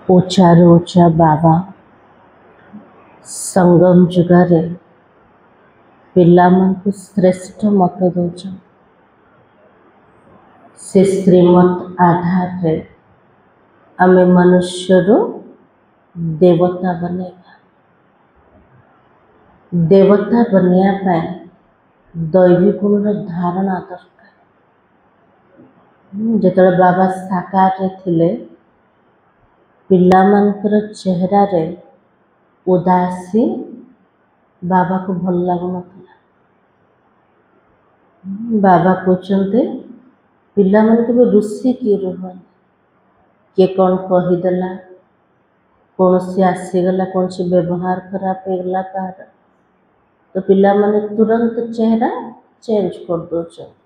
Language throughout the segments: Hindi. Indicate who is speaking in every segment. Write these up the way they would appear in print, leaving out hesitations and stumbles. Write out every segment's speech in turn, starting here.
Speaker 1: ऊँचाରୁ ऊँचा ବାବା ସଙ୍ଗମ ଯୁଗରେ ପିଲାମାନଙ୍କୁ ଶ୍ରେଷ୍ଠ ମତ ଦେଉଛନ୍ତି। ସେ ଶ୍ରୀମତ ଆଧାରରେ ଆମେ ମନୁଷ୍ୟରୁ ଦେବତା ବନେଇବା। ଦେବତା ବନିବା ପାଇଁ ଦୈବୀ ଗୁଣର ଧାରଣା ଦରକାର। ଯେତେବେଳେ ବାବା ସାକାରରେ ଥିଲେ, ପିଲାମାନଙ୍କର ଚେହେରାରେ ଉଦାସୀ ବାବାକୁ ଭଲ ଲାଗୁନଥିଲା। ବାବା କହୁଛନ୍ତି, ପିଲାମାନେ କେବେ ରୁଷିକି ରୁହନି। କିଏ କ'ଣ କହିଦେଲା, କୌଣସି ଆସିଗଲା, କୌଣସି ବ୍ୟବହାର ଖରାପ ହେଇଗଲା କାହାର, ତ ପିଲାମାନେ ତୁରନ୍ତ ଚେହେରା ଚେଞ୍ଜ କରିଦେଉଛନ୍ତି।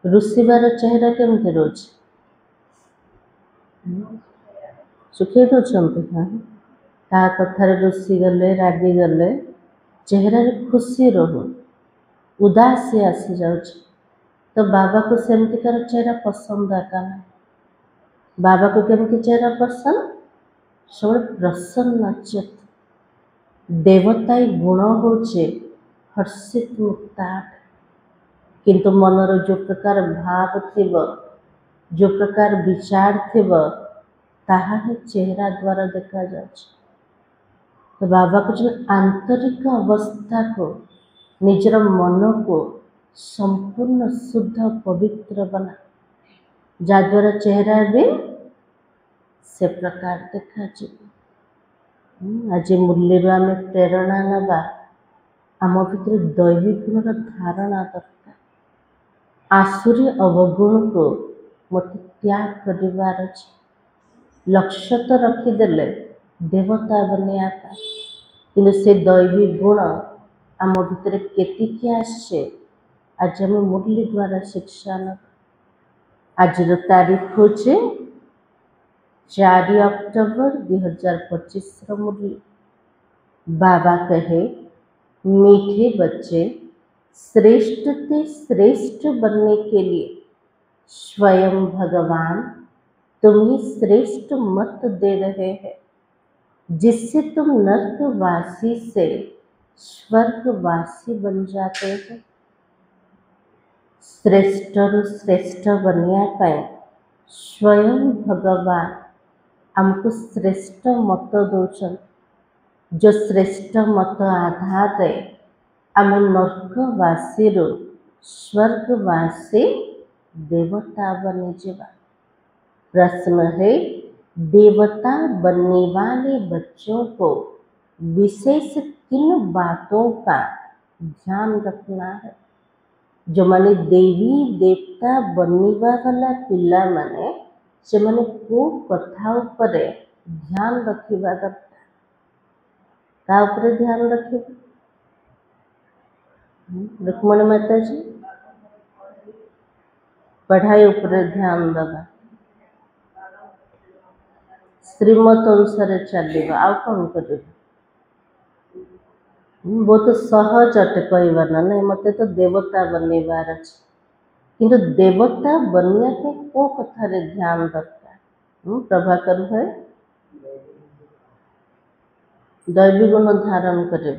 Speaker 1: ରୁଷିବାର ଚେହେରା କେମିତି ରହୁଛି? ଶୁଖେଇ ଦେଉଛନ୍ତି। କାହା କଥାରେ ରୁଷିଗଲେ, ରାଗିଗଲେ ଚେହେରାରେ ଖୁସି ରହୁ, ଉଦାସୀ ଆସିଯାଉଛି। ତ ବାବାକୁ ସେମିତିକାର ଚେହେରା ପସନ୍ଦ ଏକା ନାହିଁ। ବାବାକୁ କେମିତି ଚେହେରା ପସନ୍ଦ? ସବୁବେଳେ ପ୍ରସନ୍ନ ଚିତ୍ତ। ଦେବତାଇ ଗୁଣ ହେଉଛି ହର୍ଷିତ ମୁକ୍ତାଟ। କିନ୍ତୁ ମନର ଯେଉଁ ପ୍ରକାର ଭାବ ଥିବ, ଯେଉଁ ପ୍ରକାର ବିଚାର ଥିବ, ତାହା ହିଁ ଚେହେରା ଦ୍ୱାରା ଦେଖାଯାଉଛି। ତ ବାବା କହୁଛନ୍ତି, ଆନ୍ତରିକ ଅବସ୍ଥାକୁ, ନିଜର ମନକୁ ସମ୍ପୂର୍ଣ୍ଣ ଶୁଦ୍ଧ ପବିତ୍ର ବନା, ଯାଦ୍ୱାରା ଚେହେରା ବି ସେ ପ୍ରକାର ଦେଖାଯିବ। ଆଜି ମୂଲ୍ୟରୁ ଆମେ ପ୍ରେରଣା ନେବା, ଆମ ଭିତରେ ଦୈବୀ ଗୁଣର ଧାରଣା ଦରକାର। ଆସୁରୀ ଅବଗୁଣକୁ ମୋତେ ତ୍ୟାଗ କରିବାର ଅଛି। ଲକ୍ଷ୍ୟ ତ ରଖିଦେଲେ ଦେବତା ବନିବା ପାଇଁ, କିନ୍ତୁ ସେ ଦୈବୀ ଗୁଣ ଆମ ଭିତରେ କେତିକି ଆସିছে, ଆଜି ଆମେ ମୂଲ୍ୟ ଦ୍ୱାରା ଶିକ୍ଷା ନେବା। ଆଜିର ତାରିଖ ହେଉଛି 4 ଅକ୍ଟୋବର 2025 मुरली। बाबा कहे, मीठे बच्चे, श्रेष्ठ से श्रेष्ठ बनने के लिए स्वयं भगवान तुम्हें श्रेष्ठ मत दे रहे हैं, जिससे तुम नर्कवासी से स्वर्गवासी बन जाते हो। श्रेष्ठରୁ ଶ୍ରେଷ୍ଠ ବନିବା ପାଇଁ ସ୍ୱୟଂ ଭଗବାନ ଆମକୁ ଶ୍ରେଷ୍ଠ ମତ ଦେଉଛନ୍ତି। जो श्रेष्ठ मत आधार आम नर्कवासी स्वर्गवासी देवता बनी जावा। प्रश्न है, देवता बनने वाले बच्चों को विशेष किन बातों का ध्यान रखना है? जो माने देवी देवता बनवा वाला पिला माने से माने को कथा उपरे ध्यान रखिबा दरकार। का उपरे ध्यान रखिबा? रुक्मणी माता जी पढ़ाई उपरे ध्यान दबा, श्रीमत अनुसार चलवा, आउ कौन कर? बहुत सहज अटे कहबार ना, नहीं मत तो देवता बनवार अच्छे, किंतु देवता बनने के को कथार ध्यान दरकार? प्रभाकर भाई दैवी गुण धारण करे।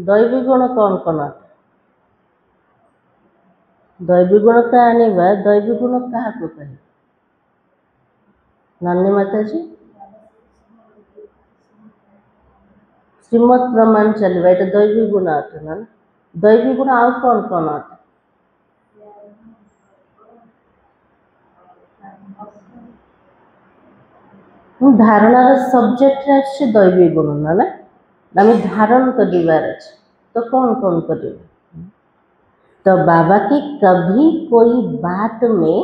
Speaker 1: दैवी गुण कौन कौन? दैवी गुण तो आनिबा, दैवी गुण क्या कहे? नानी माता जी श्रीमत प्रमाण चलवा, ये दैवी गुण अटे ना? दैवी गुण आउ कौन कौन अटे? धारणार सब्जेक्ट अच्छे दैवी गुण ना, आम धारण कर तो कौन कौन कर? तो बाबा की कभी कोई बात में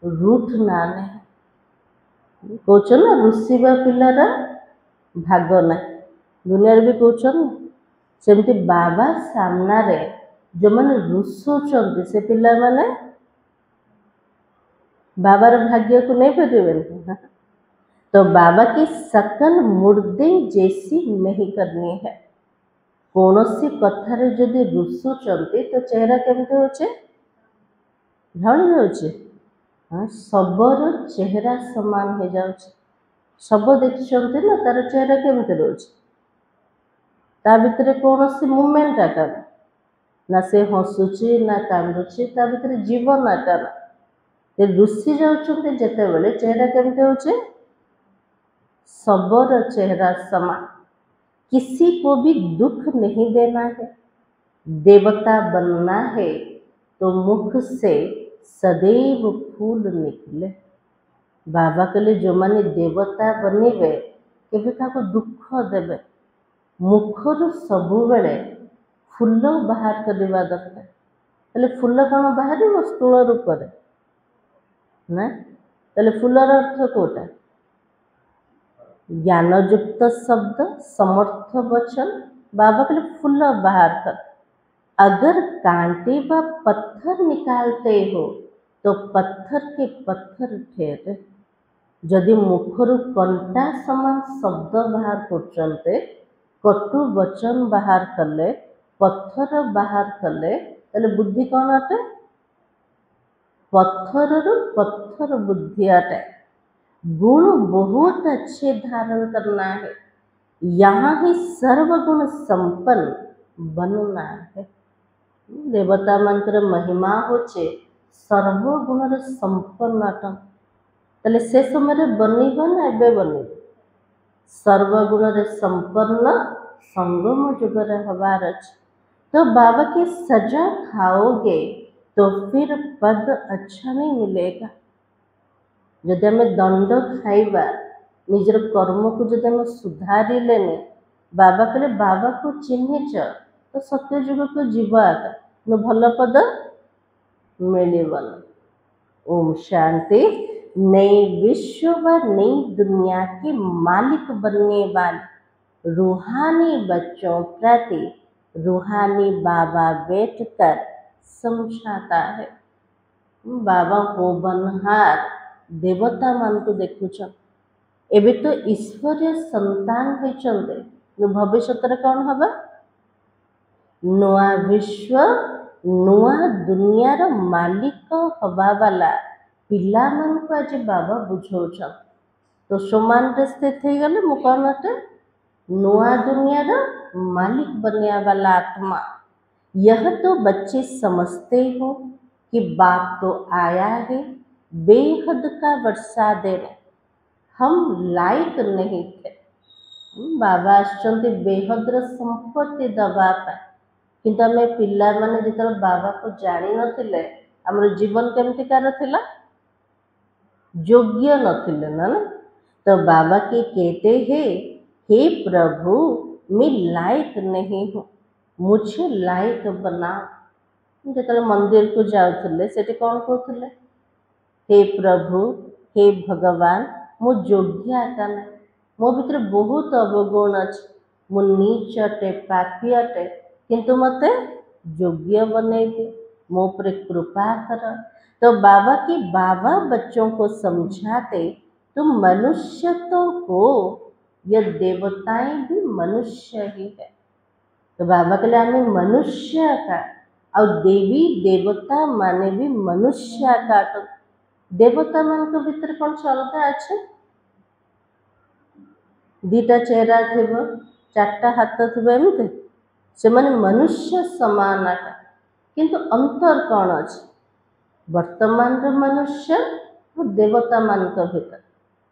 Speaker 1: रूठ ना नहीं। कौच ना रुषिबा पिलार भाग ना, दुनिया भी कौच ना सेमती बाबा सामना रे जो मैंने रुषुचंती से पिला माने बाबार भाग्य को नहीं पारे। तो बाबा की सकल मुर्दे जैसी नहीं करनी है। कौन सी कथार जदि रुषुचंती तो चेहरा केमती होचे? ढल जाउचे। सबरो चेहरा समान हो जाउचे, शब देखिछन्ति ना तार चेहरा केमती रोचे ता भितर कौन सी मुवमेंट आका ना से हसुची ना कांदुची ता भितर जीवन आका ते रुषि जाउछन्ति जेतेबेले चेहरा केमती होचे सबर चेहरा समान। किसी को भी दुख नहीं देना है, देवता बनना है तो मुख से सदैव फूल निकले। बाबा कहले जो माने देवता बनिबे केबे काको दुख देबे मुखर सबु बेले फूल बाहर करवा दरकार। हेले फूल कौन बाहर स्थूल रूप ना तेल फूलर अर्थ कोटा ज्ञानयुक्त शब्द समर्थ वचन। बाबा कहले फूल बाहर कर। अगर कांटे व पत्थर निकालते हो तो पत्थर के पत्थर ठहरे। जदि मुखर कंटा समान शब्द बाहर करते कटु वचन बाहर कले पत्थर बाहर कले तेल बुद्धि कौन अटे पत्थर पत्थर बुद्धि अटे। गुण बहुत अच्छे धारण करना है, यहाँ ही सर्वगुण संपन्न बनना है। देवता मंत्र महिमा होचे सर्वगुण संपन्न तले से समय बनिब ना एबे बनिब सर्वगुण संपन्न संगम जुगर हबार अच्छे। तो बाबा की सजा खाओगे तो फिर पद अच्छा नहीं मिलेगा। जदि आम दंड खाइबा निजर कर्म को जदि आम सुधारी लेने बाबा कहले बाबा को चिन्हिच तो सत्य जुग को जीवा न भल पद मिलबन। ओम शांति। नई विश्व व नई दुनिया के मालिक बनने वाले रूहानी बच्चों प्रति रूहानी बाबा बैठकर समझाता है। बाबा हो बनहार देवता मान को देखुच एबे तो ईश्वरीय संतान होइचंदे भविष्य कौन हबा नुआ विश्व नुआ दुनियार मालिक हवा वाला पिला मान को आज बाबा बुझौछन। तो समान रे स्थित हो गले मु कौन अटे नुआ दुनियार मालिक बनने वाला आत्मा। यह तो बच्चे समझते हो कि बाप तो आया है बेहद का वर्षा देने हम लायक नहीं थे। बाबा आसचंती बेहद्र संपत्ति दबा किंतु आम पिला माने जिते बाबा को जानी नथिले हमर जीवन केमतिकार थिला योग्य नथिले ना। तो बाबा के कहते हैं हे प्रभु मैं लायक नहीं हूँ मुझे लायक बनाओ। जिते मंदिर को जाऊले से कौन कहते हे प्रभु हे भगवान मो योग्य आका ना मो भीतर बहुत अवगुण अच्छे मु नीच अटे पापी अटे किंतु मते योग्य बने दे मो पर कृपा कर। तो बाबा की बाबा बच्चों को समझाते तुम मनुष्य तो हो यह देवताएं भी मनुष्य ही है। तो बाबा के लिए हमें मनुष्य का और देवी देवता माने भी मनुष्य का। तो देवता मान को भीतर कौन अलगा अच्छे दीटा चेहरा थे चार्टा हाथ थे एमती से माने मनुष्य समान आका किंतु अंतर कौन अच्छे वर्तमान मनुष्य और देवता मान भीतर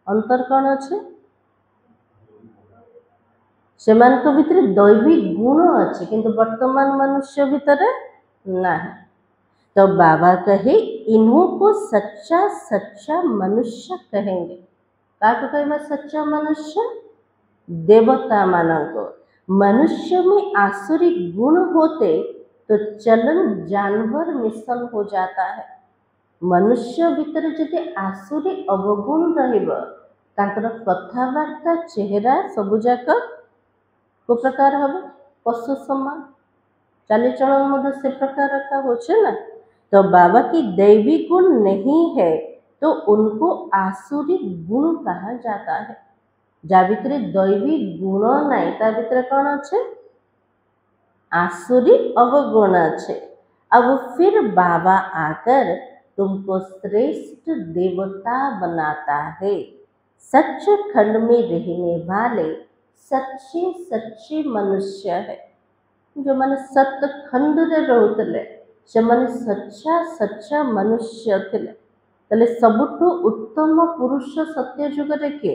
Speaker 1: अंतर कौन अच्छे से भीतर दैवी गुण अच्छे किंतु वर्तमान मनुष्य भीतर ना। तो बाबा कहे इन्हों को सच्चा सच्चा मनुष्य कहेंगे। का कहवा सच्चा मनुष्य देवता मानव को। मनुष्य में आसुरी गुण होते तो चलन जानवर मिसल हो जाता है। मनुष्य भीतर जदि आसुरी अवगुण रहिब तांकर कथबार्ता चेहरा सबुजाक को प्रकार हम पशु समान चालीचलन मध्य से प्रकार का होचे ना। तो बाबा की दैवी गुण नहीं है तो उनको आसुरी गुण कहा जाता है। जा भितर दैवी गुण नहीं ता भितर कौन अच्छे आसुरी अवगुण अच्छे। अब फिर बाबा आकर तुमको श्रेष्ठ देवता बनाता है। सच्चे खंड में रहने वाले सच्चे सच्चे मनुष्य है। जो मैंने सत्य खंड रे रोतले से मैंने सच्चा सच्चा मनुष्य थिले। तले सबुठु उत्तम पुरुष सत्य जुग रे के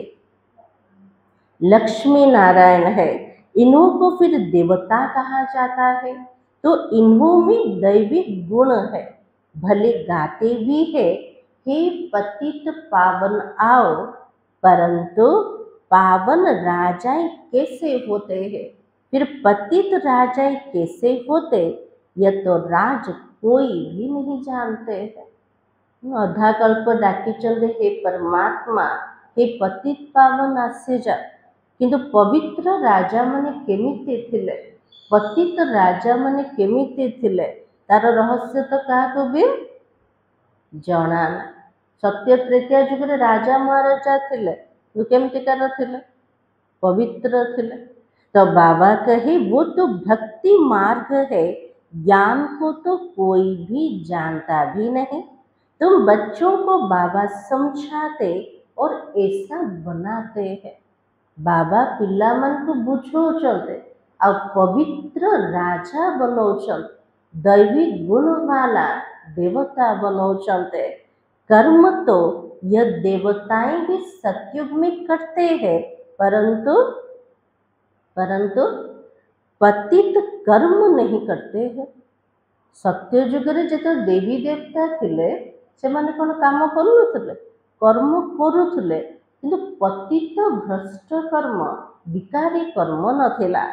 Speaker 1: लक्ष्मी नारायण है। इन्हों को फिर देवता कहा जाता है। तो इन्हों में दैविक गुण है। भले गाते भी है, हे पतित पावन आओ, परंतु पावन राजाएं कैसे होते हैं? फिर पतित राजाएं कैसे होते, यह तो राज कोई भी नहीं जानते हैं। अधा कल्प डाकी चंदे हे परमात्मा, हे पतित पावन आसे जा। किंतु पवित्र राजा माने केमिति थिले, पतित राजा माने केमिति थिले, तार रहस्य तो क्या भी जना ना। सत्य तृतीया जुग रे राजा महाराजा थिले, केमितिकार थिले? पवित्र थिले। तो बाबा कहे वो तो भक्ति मार्ग है, ज्ञान को तो कोई भी जानता भी नहीं। तुम बच्चों को बाबा समझाते और ऐसा बनाते हैं। बाबा पिला मन को बुझाउछन्ते आ पवित्र राजा बनाउछन्ते, दैविक गुण वाला देवता बनाउछन्ते। कर्म तो यह देवताएं भी सतयुग में करते हैं, परंतु परंतु पतित कर्म नहीं करते हैं। सत्य जुगरे जो देवी देवता थिले सेमाने कोन काम करूनथिले, कर्म करूथिले, किंतु पतित भ्रष्ट कर्म विकारी कर्म नथिला।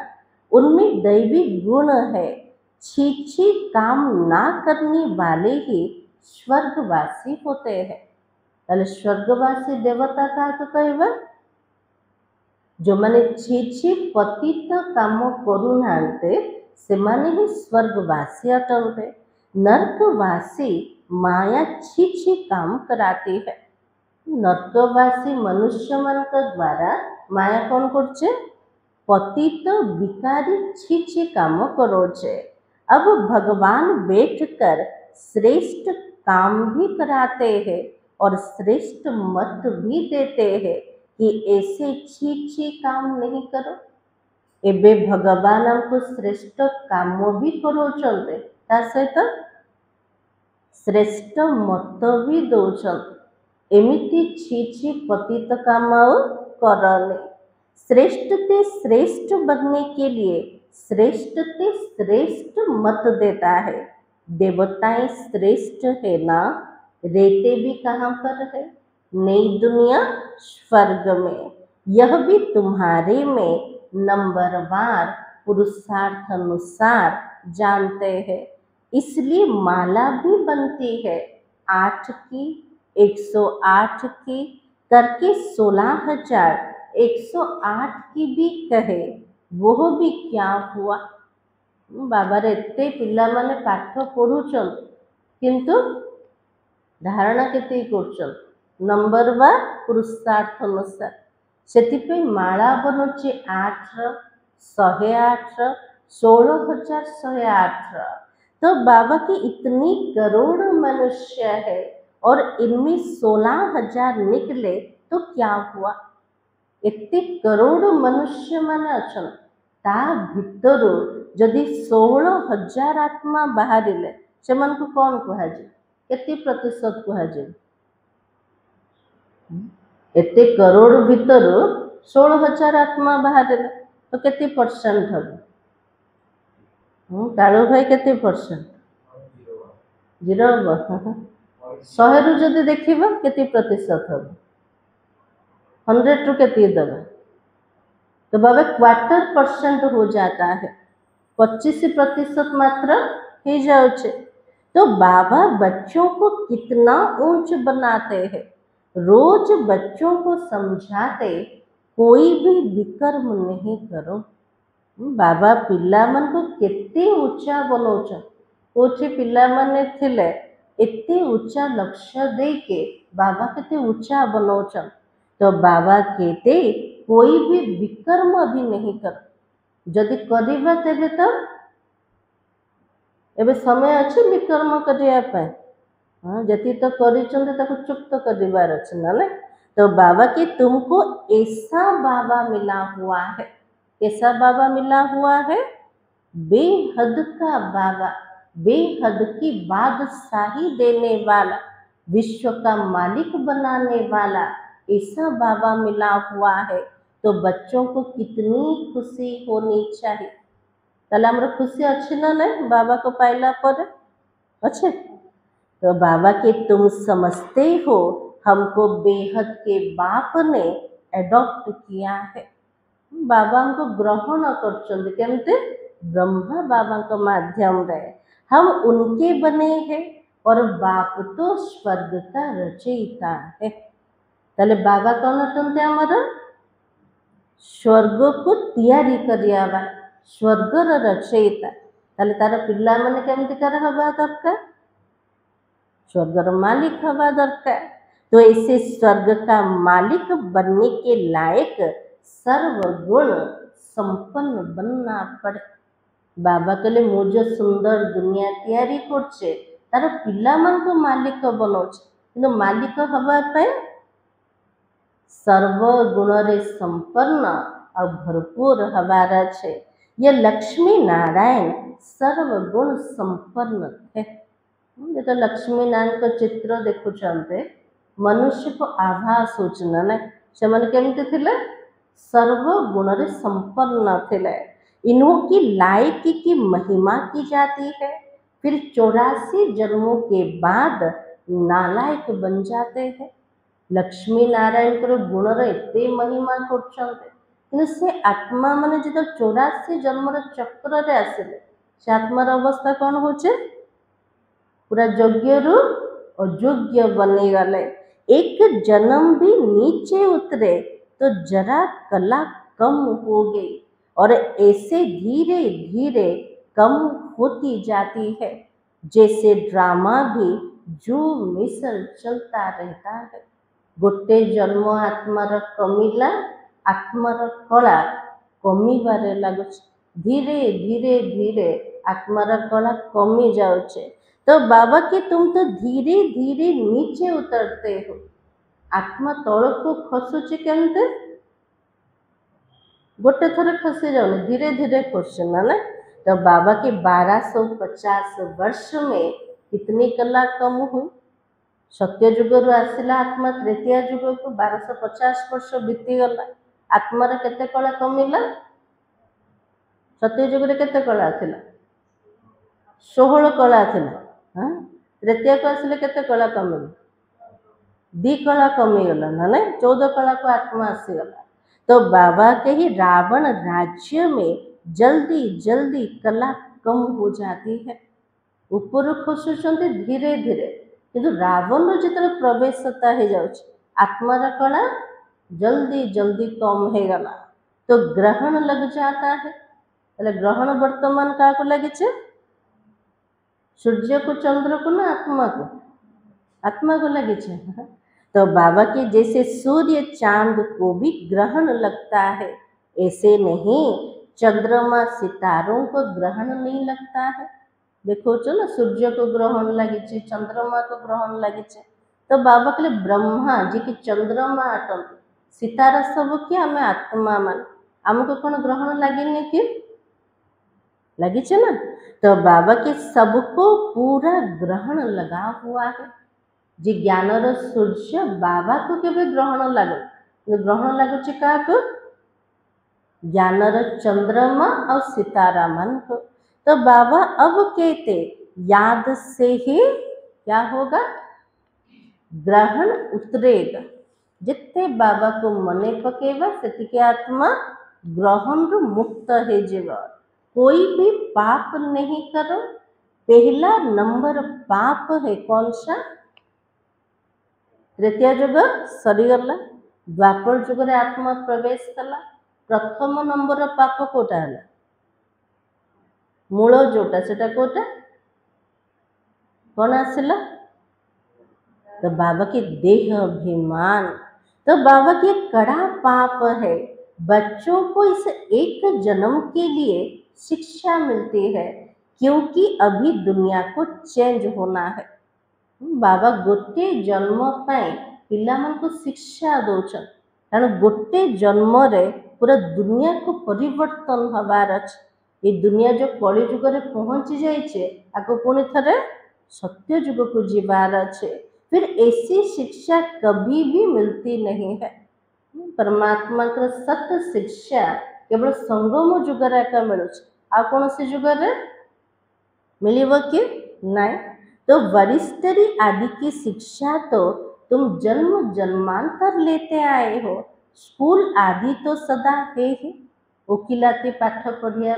Speaker 1: उनमें दैविक गुण है। छी काम ना करने वाले ही स्वर्गवासी होते हैं। ताले स्वर्गवासी देवता का कहवा, जो माने छी पतित काम करूनांते सेमाने ही स्वर्गवासी अटंते। नर्कवासी माया छी काम कराती है। नर्कवासी मनुष्य मन द्वारा माया कौन करछे? पतित विकारी छी काम करोचे। अब भगवान बैठकर श्रेष्ठ काम भी कराते हैं और श्रेष्ठ मत भी देते हैं कि ऐसे छी काम नहीं करो। एबे भगवान हमको श्रेष्ठ काम भी करोचंते, ता सहित श्रेष्ठ मत भी दौचंते। एमिति छी पतित काम करने। श्रेष्ठ ते श्रेष्ठ बनने के लिए श्रेष्ठ ते श्रेष्ठ मत देता है। देवताएं श्रेष्ठ है ना, रहते भी कहाँ पर है? नई दुनिया स्वर्ग में। यह भी तुम्हारे में नंबरवार पुरुषार्थ अनुसार जानते हैं। इसलिए माला भी बनती है 8 की, 108 की करके 16,108 की भी कहे। वो भी क्या हुआ? बाबा एते पिला माने पाठ पढ़ुचन, किंतु धारणा केते करछन? नंबरवार पुरुषार्थ अनुसार। सेतिपे माला बनुची 8, 108, 16,108। तो बाबा की इतनी करोड़ मनुष्य है और इनमें 16,000 निकले तो क्या हुआ? एते करोड़ मनुष्य माने अछन, ता भितरु जदि 16,000 आत्मा बाहरिले सेमान को कौन कहाजे? केते प्रतिशत कहाजे? एते करोड़ भितरु 16,000 आत्मा बाहरिले तो केते परसेंट हम? कालू भाई केते परसेंट? 0 हम। 100 रु जदि देखिबा केते प्रतिशत हम? 100 रु केते देबा? तो बाबा 1/4% हो जाता है, 25% मात्र ही जाउछे। तो बाबा बच्चों को कितना ऊंच बनाते हैं। रोज बच्चों को समझाते कोई भी विकर्म नहीं करो। बाबा पिला मन को केते ऊंचा बनौछन। कोठी पिला माने थिले एते ऊंचा लक्ष्य दे के बाबा केते ऊंचा बनौछन। तो बाबा कहते कोई भी विकर्म भी नहीं कर। जदि करिबा तेबे तो एबे समय अच्छे विकर्म करिया पे। हाँ, जति तो करिचंते ताको चुप तो करिबार अछि ना। तो बाबा के तुमको ऐसा बाबा मिला हुआ है, कैसा बाबा मिला हुआ है? बेहद का बाबा, बेहद की बादशाही देने वाला, विश्व का मालिक बनाने वाला ऐसा बाबा मिला हुआ है। तो बच्चों को कितनी खुशी होनी चाहिए। ताले हमर खुशी अच्छी ना नहीं बाबा को पाइला पर अच्छे। तो बाबा के तुम समझते हो हमको बेहद के बाप ने एडॉप्ट किया है। बाबा हमको ग्रहण कर केमते ब्रह्मा बाबा के माध्यम रे हम उनके बने हैं और बाप तो स्वर्ग का रचयिता है। ताले बाबा कौन अटंते हमर स्वर्ग को तैयारी करियावा स्वर्गर रचयिता। ताले तार पिला माने केमती कर हवा दरकार स्वर्गर मालिक हवा दरकार। तो ऐसे स्वर्ग का मालिक बनने के लायक सर्वगुण संपन्न बनना पड़े। बाबा कहले मुझे सुंदर दुनिया तैयारी करछे तार पिला मान को मालिक बनौछे किंतु मालिक हवा पे सर्वगुण रे संपन्न और भरपूर हवार छे। ये लक्ष्मी नारायण सर्वगुण संपन्न थे। ये तो लक्ष्मी नारायण को चित्र देखुचंते मनुष्य को आभास सूचना ने से मन केमती थिले सर्वगुण रे संपन्न थिले। इन्हों की लायकी की महिमा की जाती है। फिर 84 जन्मों के बाद नालायक बन जाते हैं। लक्ष्मी नारायण को गुण एते महिमा कर से आत्मा माने जो 84 जन्म चक्र रे आसिले से आत्मार अवस्था कौन होचे पूरा योग्य रु अयोग्य बनी गले। एक जन्म भी नीचे उतरे तो जरा कला कम हो गई और ऐसे धीरे धीरे कम होती जाती है। जैसे ड्रामा भी जो मिसल चलता रहता है। गोटे जन्म आत्मार कमिला आत्मार कला कमिबारे लगुच धीरे धीरे धीरे आत्मार कला कमी जाउछे। तो बाबा के तुम तो धीरे धीरे नीचे उतरते हो। आत्मा तल को खसुचे केमते गोटे थर खसी जाऊनी धीरे धीरे क्वेश्चन है ना। तो बाबा के 1250 वर्ष में कितनी कला कम हुई। सत्य युग रु आसिला आत्मा तृतीय युग को 1250 वर्ष बीतीगला आत्मार केते कला कमिला। सत्य युग रे केते कला थिला 16 कला थिला। तृतीय को आसिले केते कला कमिला 2 कला कमिगला ना 14 कला को आत्मा आसीगला। तो बाबा के ही रावण राज्य में जल्दी जल्दी कला कम हो जाती है। ऊपर खसुचंती धीरे धीरे किंतु रावण जितने प्रवेश हो जाउछ आत्मार कला जल्दी जल्दी कम हो गला। तो ग्रहण लग जाता है। એટલે ग्रहण वर्तमान क्या को लगे छे सूर्य को चंद्र को ना आत्मा को लगे छे। तो बाबा के जैसे सूर्य चांद को भी ग्रहण लगता है ऐसे नहीं चंद्रमा सितारों को ग्रहण नहीं लगता है। देखो चलो सूर्य को ग्रहण लगे चंद्रमा को ग्रहण लगे। तो बाबा कहले ब्रह्मा जी की चंद्रमा अटन सितारा सब कि आम आत्मा मान आमको कौन ग्रहण लगे कि लगी ना। तो बाबा के सबको पूरा ग्रहण लगा हुआ है। जी ज्ञानर सूर्य बाबा को केवे ग्रहण लगे ग्रहण लगुच क्या ज्ञानर चंद्रमा और सितारा मन को। तो बाबा अब कहते याद से ही क्या होगा ग्रहण उतरेगा। जितने बाबा को मने पकेगा से आत्मा ग्रहण रु मुक्त है जीवा। कोई भी पाप नहीं करो। पहला नंबर पाप है कौन सा तृतीय युग सरीगला द्वापर युग रे आत्मा प्रवेश कला। प्रथम नंबर पाप कोटा है मूल जोटा सेटा कोटा कौन आसिला तो बाबा के देह अभिमान। तो बाबा के कड़ा पाप है। बच्चों को इस एक जन्म के लिए शिक्षा मिलती है क्योंकि अभी दुनिया को चेंज होना है। बाबा गोटे जन्म पाए पिलामानଙ୍କୁ शिक्षा दौछन कारण गोटे जन्म रे पूरा दुनिया को परिवर्तन हबार अछि। ये दुनिया जो कली जुग रे पहुंची जाइछे आको पुणी थरे सत्य युग को जीवार अच्छे। फिर ऐसी शिक्षा कभी भी मिलती नहीं है। परमात्मा का सत्य शिक्षा केवल संगम जुगरे का मिलू आ कौन सी जुगरे मिलिब कि नहीं। तो वरिष्ठरी आदि की शिक्षा तो तुम जन्म जन्मांतर लेते आए हो। स्कूल आदि तो सदा है ही वकिलाती पाठ पढ़िया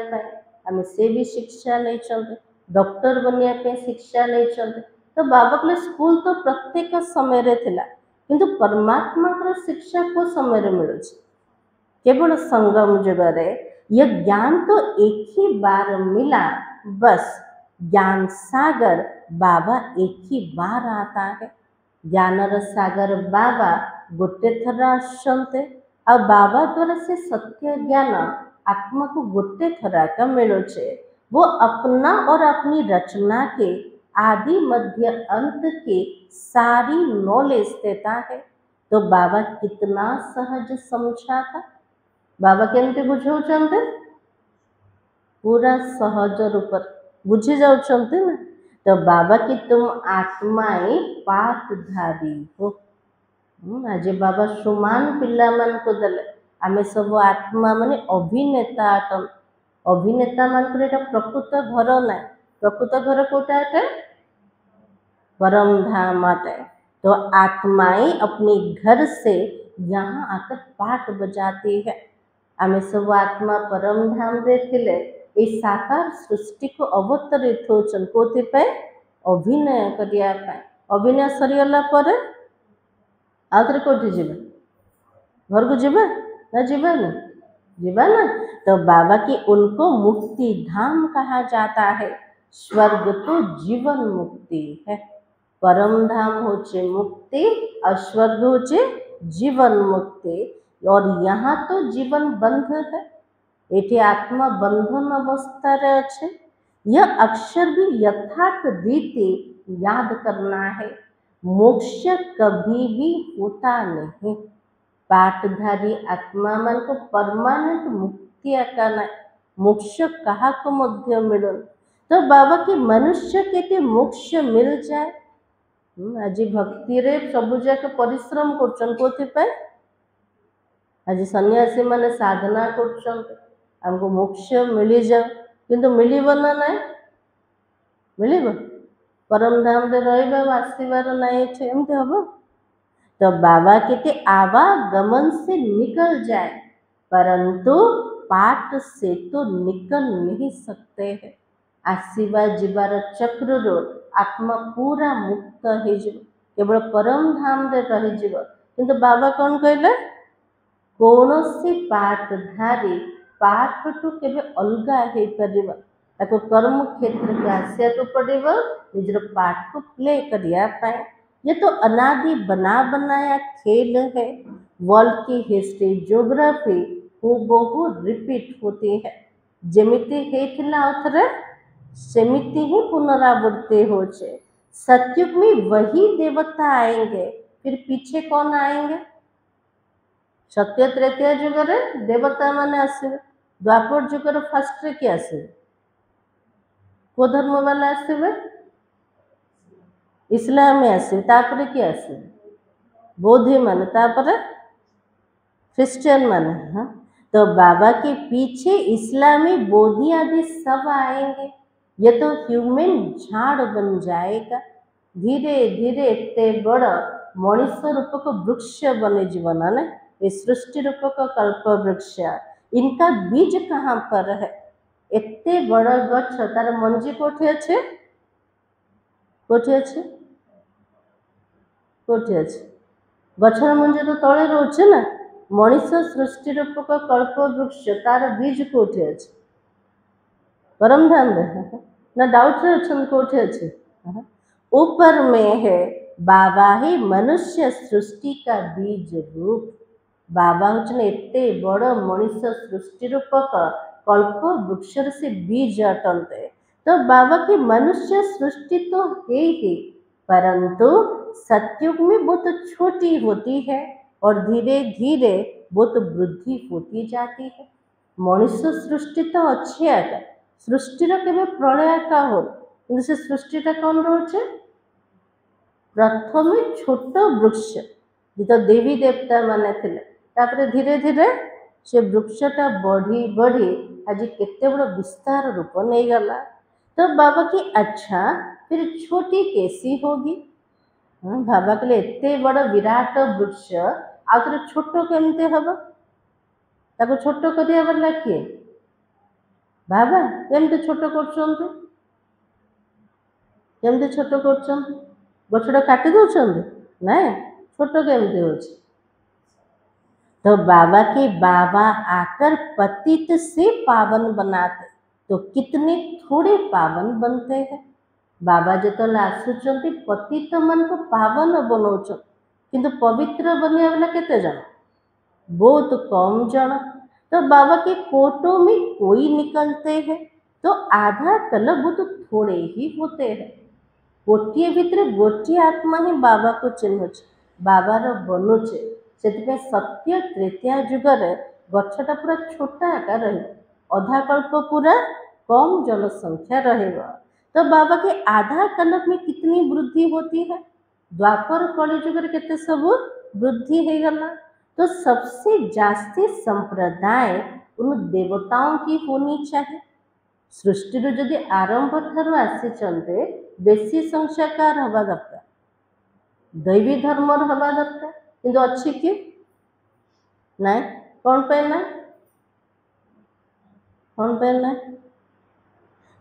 Speaker 1: आम से भी शिक्षा नहीं चलते डॉक्टर बनने पे शिक्षा नहीं चलते। तो बाबा कहले स्कूल तो प्रत्येक समय रे थिला किंतु परमात्मा का शिक्षा को समय रे मिलू केवल संगम जुगरे। यह ज्ञान तो एक ही बार मिला बस ज्ञान सागर बाबा एक ही बार आता है। ज्ञानर सागर बाबा गोटे थर आसते आ बाबा द्वारा से सत्य ज्ञान आत्मा को गोटे थर का मिलुचे। वो अपना और अपनी रचना के आदि मध्य अंत के सारी नॉलेज देता है। तो बाबा कितना सहज समझाता बाबा केमती बुझाउछन्ते पूरा सहज रूप बुझी जाउछन्ते ना। तो बाबा की तुम आत्माएं पाठधारी हो। आज बाबा सुमान पिला मान को देले आमे सब आत्मा माने अभिनेता अटन। अभिनेता मान प्रकृत घर ना प्रकृत घर कोटा अटे परम धाम अटे। तो आत्माएं अपने घर से यहाँ आकर पाठ बजाती है। आमे सब आत्मा परम धाम रे थिले ए साकार सृष्टि को अवतरित होचन कोथि पे अभिनय करिया पे। अभिनय सरीगला पर आउथरे कोठी जीवे घर को जीवे ना जीवे ना जीवा ना। तो बाबा की उनको मुक्ति धाम कहा जाता है। स्वर्ग तो जीवन मुक्ति है। परम धाम होचे मुक्ति और स्वर्ग होचे जीवन मुक्ति। और यहाँ तो जीवन बंध है एटी आत्मा बंधन अवस्था रे अच्छे। यह अक्षर भी यथार्थ रीति याद करना है। मोक्ष कभी भी होता नहीं। पाठधारी आत्मा मान को परमानेंट मुक्ति आकाना मोक्ष कहा को मध्य मिलन। तो बाबा की मनुष्य के मोक्ष मिल जाए। आज भक्ति रे सब जाक परिश्रम करछन कोथि पे आज सन्यासी माने साधना करछन हमको मोक्ष मिली जाओ किंतु मिलिब ना ना मिलिब परम धाम रे रहिबा आसीबार नहीं छे एमते हबो। तो बाबा कहते आवागमन से निकल जाए परंतु पाठ से तो निकल नहीं सकते हैं। आसीबा जीवार चक्र रो आत्मा पूरा मुक्त हो केवल परम धाम रे रही जीव। किंतु बाबा कौन कहले कौनसी पाठधारी पाठ टू केबे अलगा हो परिबा ताको कर्म क्षेत्र के आसिया को पड़ेगा निजर पाठ को प्ले करिया पाए। ये तो अनादि बना बनाया खेल है। वर्ल्ड की हिस्ट्री ज्योग्राफी बहु रिपीट होती है। जेमिति हेथिला उथरे सेमिति ही पुनरावृत्ति हो छे। सत्युग में वही देवता आएंगे फिर पीछे कौन आएंगे। सत्य तृतीय जुग रे देवता माने आसबे। द्वापर जुग रे फर्स्ट रे किए आसबे को धर्म वाला आसबे इस्लाम में आसबे तापरे किए आसबे बौद्ध माने तापरे क्रिश्चियन माने। हाँ तो बाबा के पीछे इस्लामी बौद्धी आदि सब आएंगे। ये तो ह्यूमन झाड़ बन जाएगा। धीरे धीरे इतने बड़ मनुष्य रूप को वृक्ष बने जीवन ने ये सृष्टि रूप का कल्प वृक्ष इनका बीज कहाँ पर है। एते बड़ गछ तार मंजी कोठी अच्छे कोठी अच्छे कोठी अच्छे गछर मंजी तो तले रोचे ना। मनुष्य सृष्टि रूप का कल्प वृक्ष तार बीज कोठी अच्छे परम धाम रे ना डाउट रे अच्छन कोठी अच्छे ऊपर में है। बाबा ही मनुष्य सृष्टि का बीज रूप। बाबा होचने एते बड़ मनुष्य सृष्टि रूप का कल्प वृक्ष से बीज अटंते। तो बाबा की मनुष्य सृष्टि तो है ही परंतु सतयुग में वो तो छोटी होती है और धीरे धीरे वो तो वृद्धि होती जाती है। मनुष्य सृष्टि तो अच्छी आएगा, सृष्टिर केवे प्रलय आका हो, किंतु से सृष्टिटा कौन रोचे प्रथमे छोट वृक्ष जो देवी देवता माने थिले, तापरे धीरे धीरे से वृक्षटा बढ़ी बढ़ी आज केते बड़ विस्तार रूप नहीं गला। तो बाबा की अच्छा फिर छोटी कैसी होगी? बाबा कहले एते बड़ विराट वृक्ष आउथरे छोट केमते हबो? ताको छोट करिया वाला किए? बाबा केमते छोट करछन्ते? केमते छोट करछन्ते? गछटा काटी दउछन्ते? नहीं, छोट केमते होछि? तो बाबा के बाबा आकर पतित से पावन बनाते, तो कितने थोड़े पावन बनते हैं। बाबा जो आसुचंती पतित मन को पावन बनाउछन, किंतु पवित्र बनिया वाला केते जन? बहुत कम जन। तो बाबा के कोटों में कोई निकलते हैं तो आधा कल बहुत थोड़े ही होते हैं। गोटे भितर गोटे आत्मा ही बाबा को चिन्ह बाबार बनुचे से सत्य तृतीया जुगर गछटा पूरा छोटा आकार रही, अधा कल्प पूरा कम जनसंख्या रहेगा। तो बाबा के आधा कल्प में कितनी वृद्धि होती है? द्वापर कलि जुगर केते सब वृद्धि हो गला। तो सबसे जास्ती संप्रदाय उन देवताओं की होनी चाहिए। सृष्टि जदि आरंभ ठार आसी बेसी संख्याकार हवा दरकार, दैवी धर्म हवा दरकार, किंतु अच्छी कि नहीं? कौन पे ना? कौन पे ना?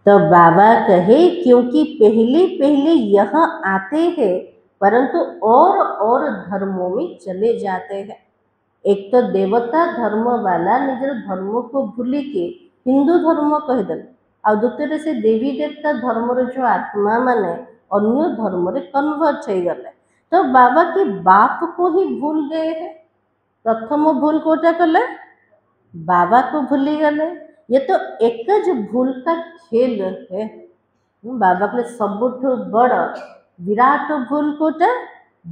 Speaker 1: तो बाबा कहे क्योंकि पहले पहले यह आते हैं परंतु और धर्मों में चले जाते हैं। एक तो देवता धर्म वाला निजर धर्म को भूली के हिंदू धर्म कहीदेल, आ द्वितीय से देवी देवता धर्म जो आत्मा माने अन्य धर्म रे कन्वर्ट हो गले। तो बाबा के बाप को ही भूल गए हैं। प्रथम भूल कोटा कले? बाबा को भूली गले। ये तो एक ज भूल का खेल है। बाबा के सबुठ बड़ विराट भूल कोटा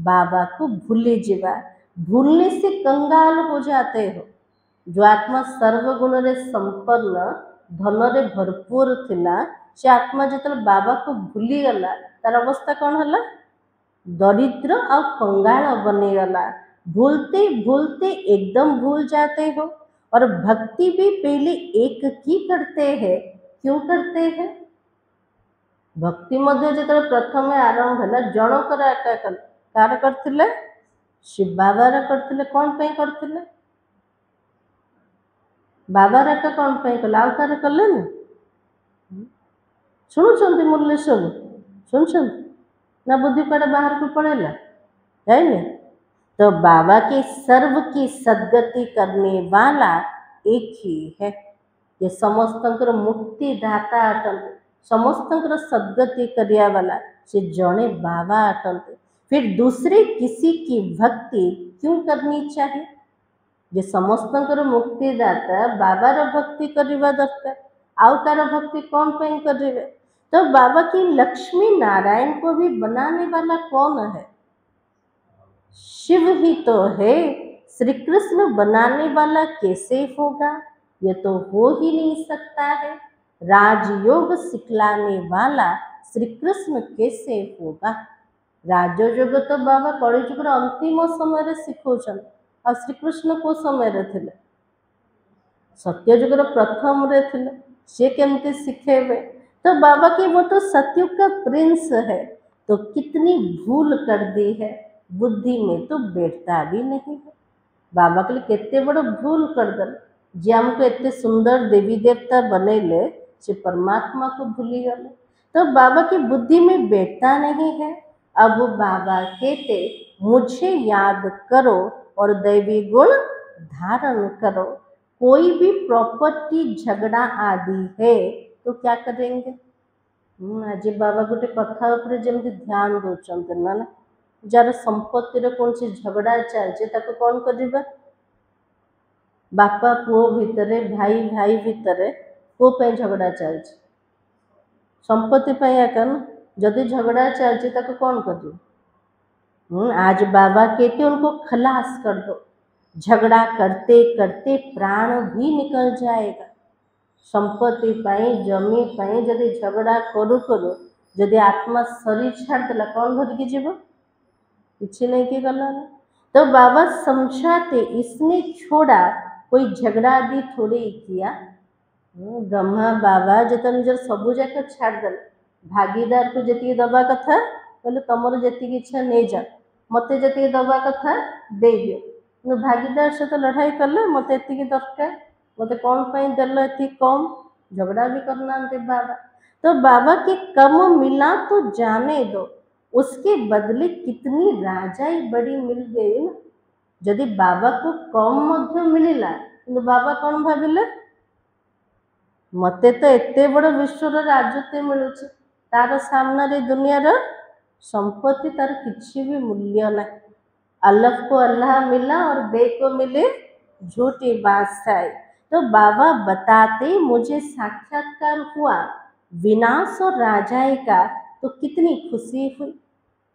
Speaker 1: बाबा को भूली जीवा। भूलने से कंगाल हो जाते हो। जो आत्मा सर्वगुण रे संपन्न धन रे भरपूर थिला, से आत्मा जो बाबा को भूली गला तार अवस्था कौन हला? दरिद्र और कंगाल बनीगला। भूलते भूलते एकदम भूल जाते हो। और भक्ति भी पहले एक की करते हैं। क्यों करते हैं? भक्ति मध्य जो प्रथम आरंभ है जनकर एका कार करथिले? शिव बाबार करथिले। कौन पे करथिले? बाबार एका कौन पे कले? आउ कार कले ना? शुणुचंती मुरली सब शुणुचंती ना? बुद्धि कड़े बाहर को पड़ेला है नहीं? तो बाबा के सर्व की सदगति करने वाला एक ही है। ये समस्तंकर मुक्ति दाता अटंते, समस्तंकर सदगति करिया वाला से जड़े बाबा अटंते। फिर दूसरे किसी की भक्ति क्यों करनी चाहिए? जे समस्तंकर मुक्ति दाता बाबार भक्ति करवा दरकार। आउ कार भक्ति कौन पे करेंगे? तो बाबा की लक्ष्मी नारायण को भी बनाने वाला कौन है? शिव ही तो है। श्री कृष्ण बनाने वाला कैसे होगा? ये तो हो ही नहीं सकता है। राजयोग सिखलाने वाला श्री कृष्ण कैसे होगा? राजयोग तो बाबा कलिजुगर अंतिम समय शिखौछन। और श्री कृष्ण को समय रे थिले? सत्यजुगर प्रथम रे थिले। से केमते शिखेबे? तो बाबा की वो तो सतयुग का प्रिंस है। तो कितनी भूल कर दी है, बुद्धि में तो बैठता भी नहीं है। बाबा के लिए कितने बड़ो भूल कर दल। जे हमको इतने सुंदर देवी देवता बनेले से परमात्मा को भूली गले। तो बाबा की बुद्धि में बैठता नहीं है। अब बाबा कहते मुझे याद करो और दैवी गुण धारण करो। कोई भी प्रॉपर्टी झगड़ा आदि है तो क्या करेंगे? आज बाबा गोटे कथा उपरे जमती ध्यान दौरान ना ना जार संपत्ति कौन सी झगड़ा चलते कौन करवा? बापा पुओ भितर, भाई भाई भितर को झगड़ा चलছে संपत्ति एका ना? जदि झगड़ा चलती ताको कौन कर? आज बाबा कहते उनको खलास कर दो। झगड़ा करते करते प्राण भी निकल जाएगा। संपत्ति पाई जमी पाई जदि झगड़ा करू करू जदि आत्मा शरीर छाड़ देला कौन धरिकी जीव? किसी नहीं के गला ना। तो बाबा समझाते इसने छोड़ा, कोई झगड़ा आदि थोड़े ही किया। ब्रह्मा बाबा जो निजर सबू जाक छाड़देले, भागीदार को जी दबा कथा बोले तुम जी इच्छा नहीं जा, मत जी दबा कथा दे दियो। भागीदार सहित लड़ाई कले मत एति दरकार, मत कौन देल ये कम, झगड़ा भी करना बाबा। तो बाबा के कम मिला तो जाने दो, उसके बदले कितनी राजाई बड़ी मिल गई ना। जदि बाबा को कम मध्य मिलला कि बाबा कौन भाविले मते तो एते बड़ विश्वर राजत्व मिलूँ, तार सामने दुनियार संपत्ति तार किसी भी मूल्य ना। अल्लाह को अल्लाह मिला और बे को मिले झूठी बादशाही। तो बाबा बताते मुझे साक्षात्कार हुआ विनाश और राजाई का, तो कितनी खुशी हुई।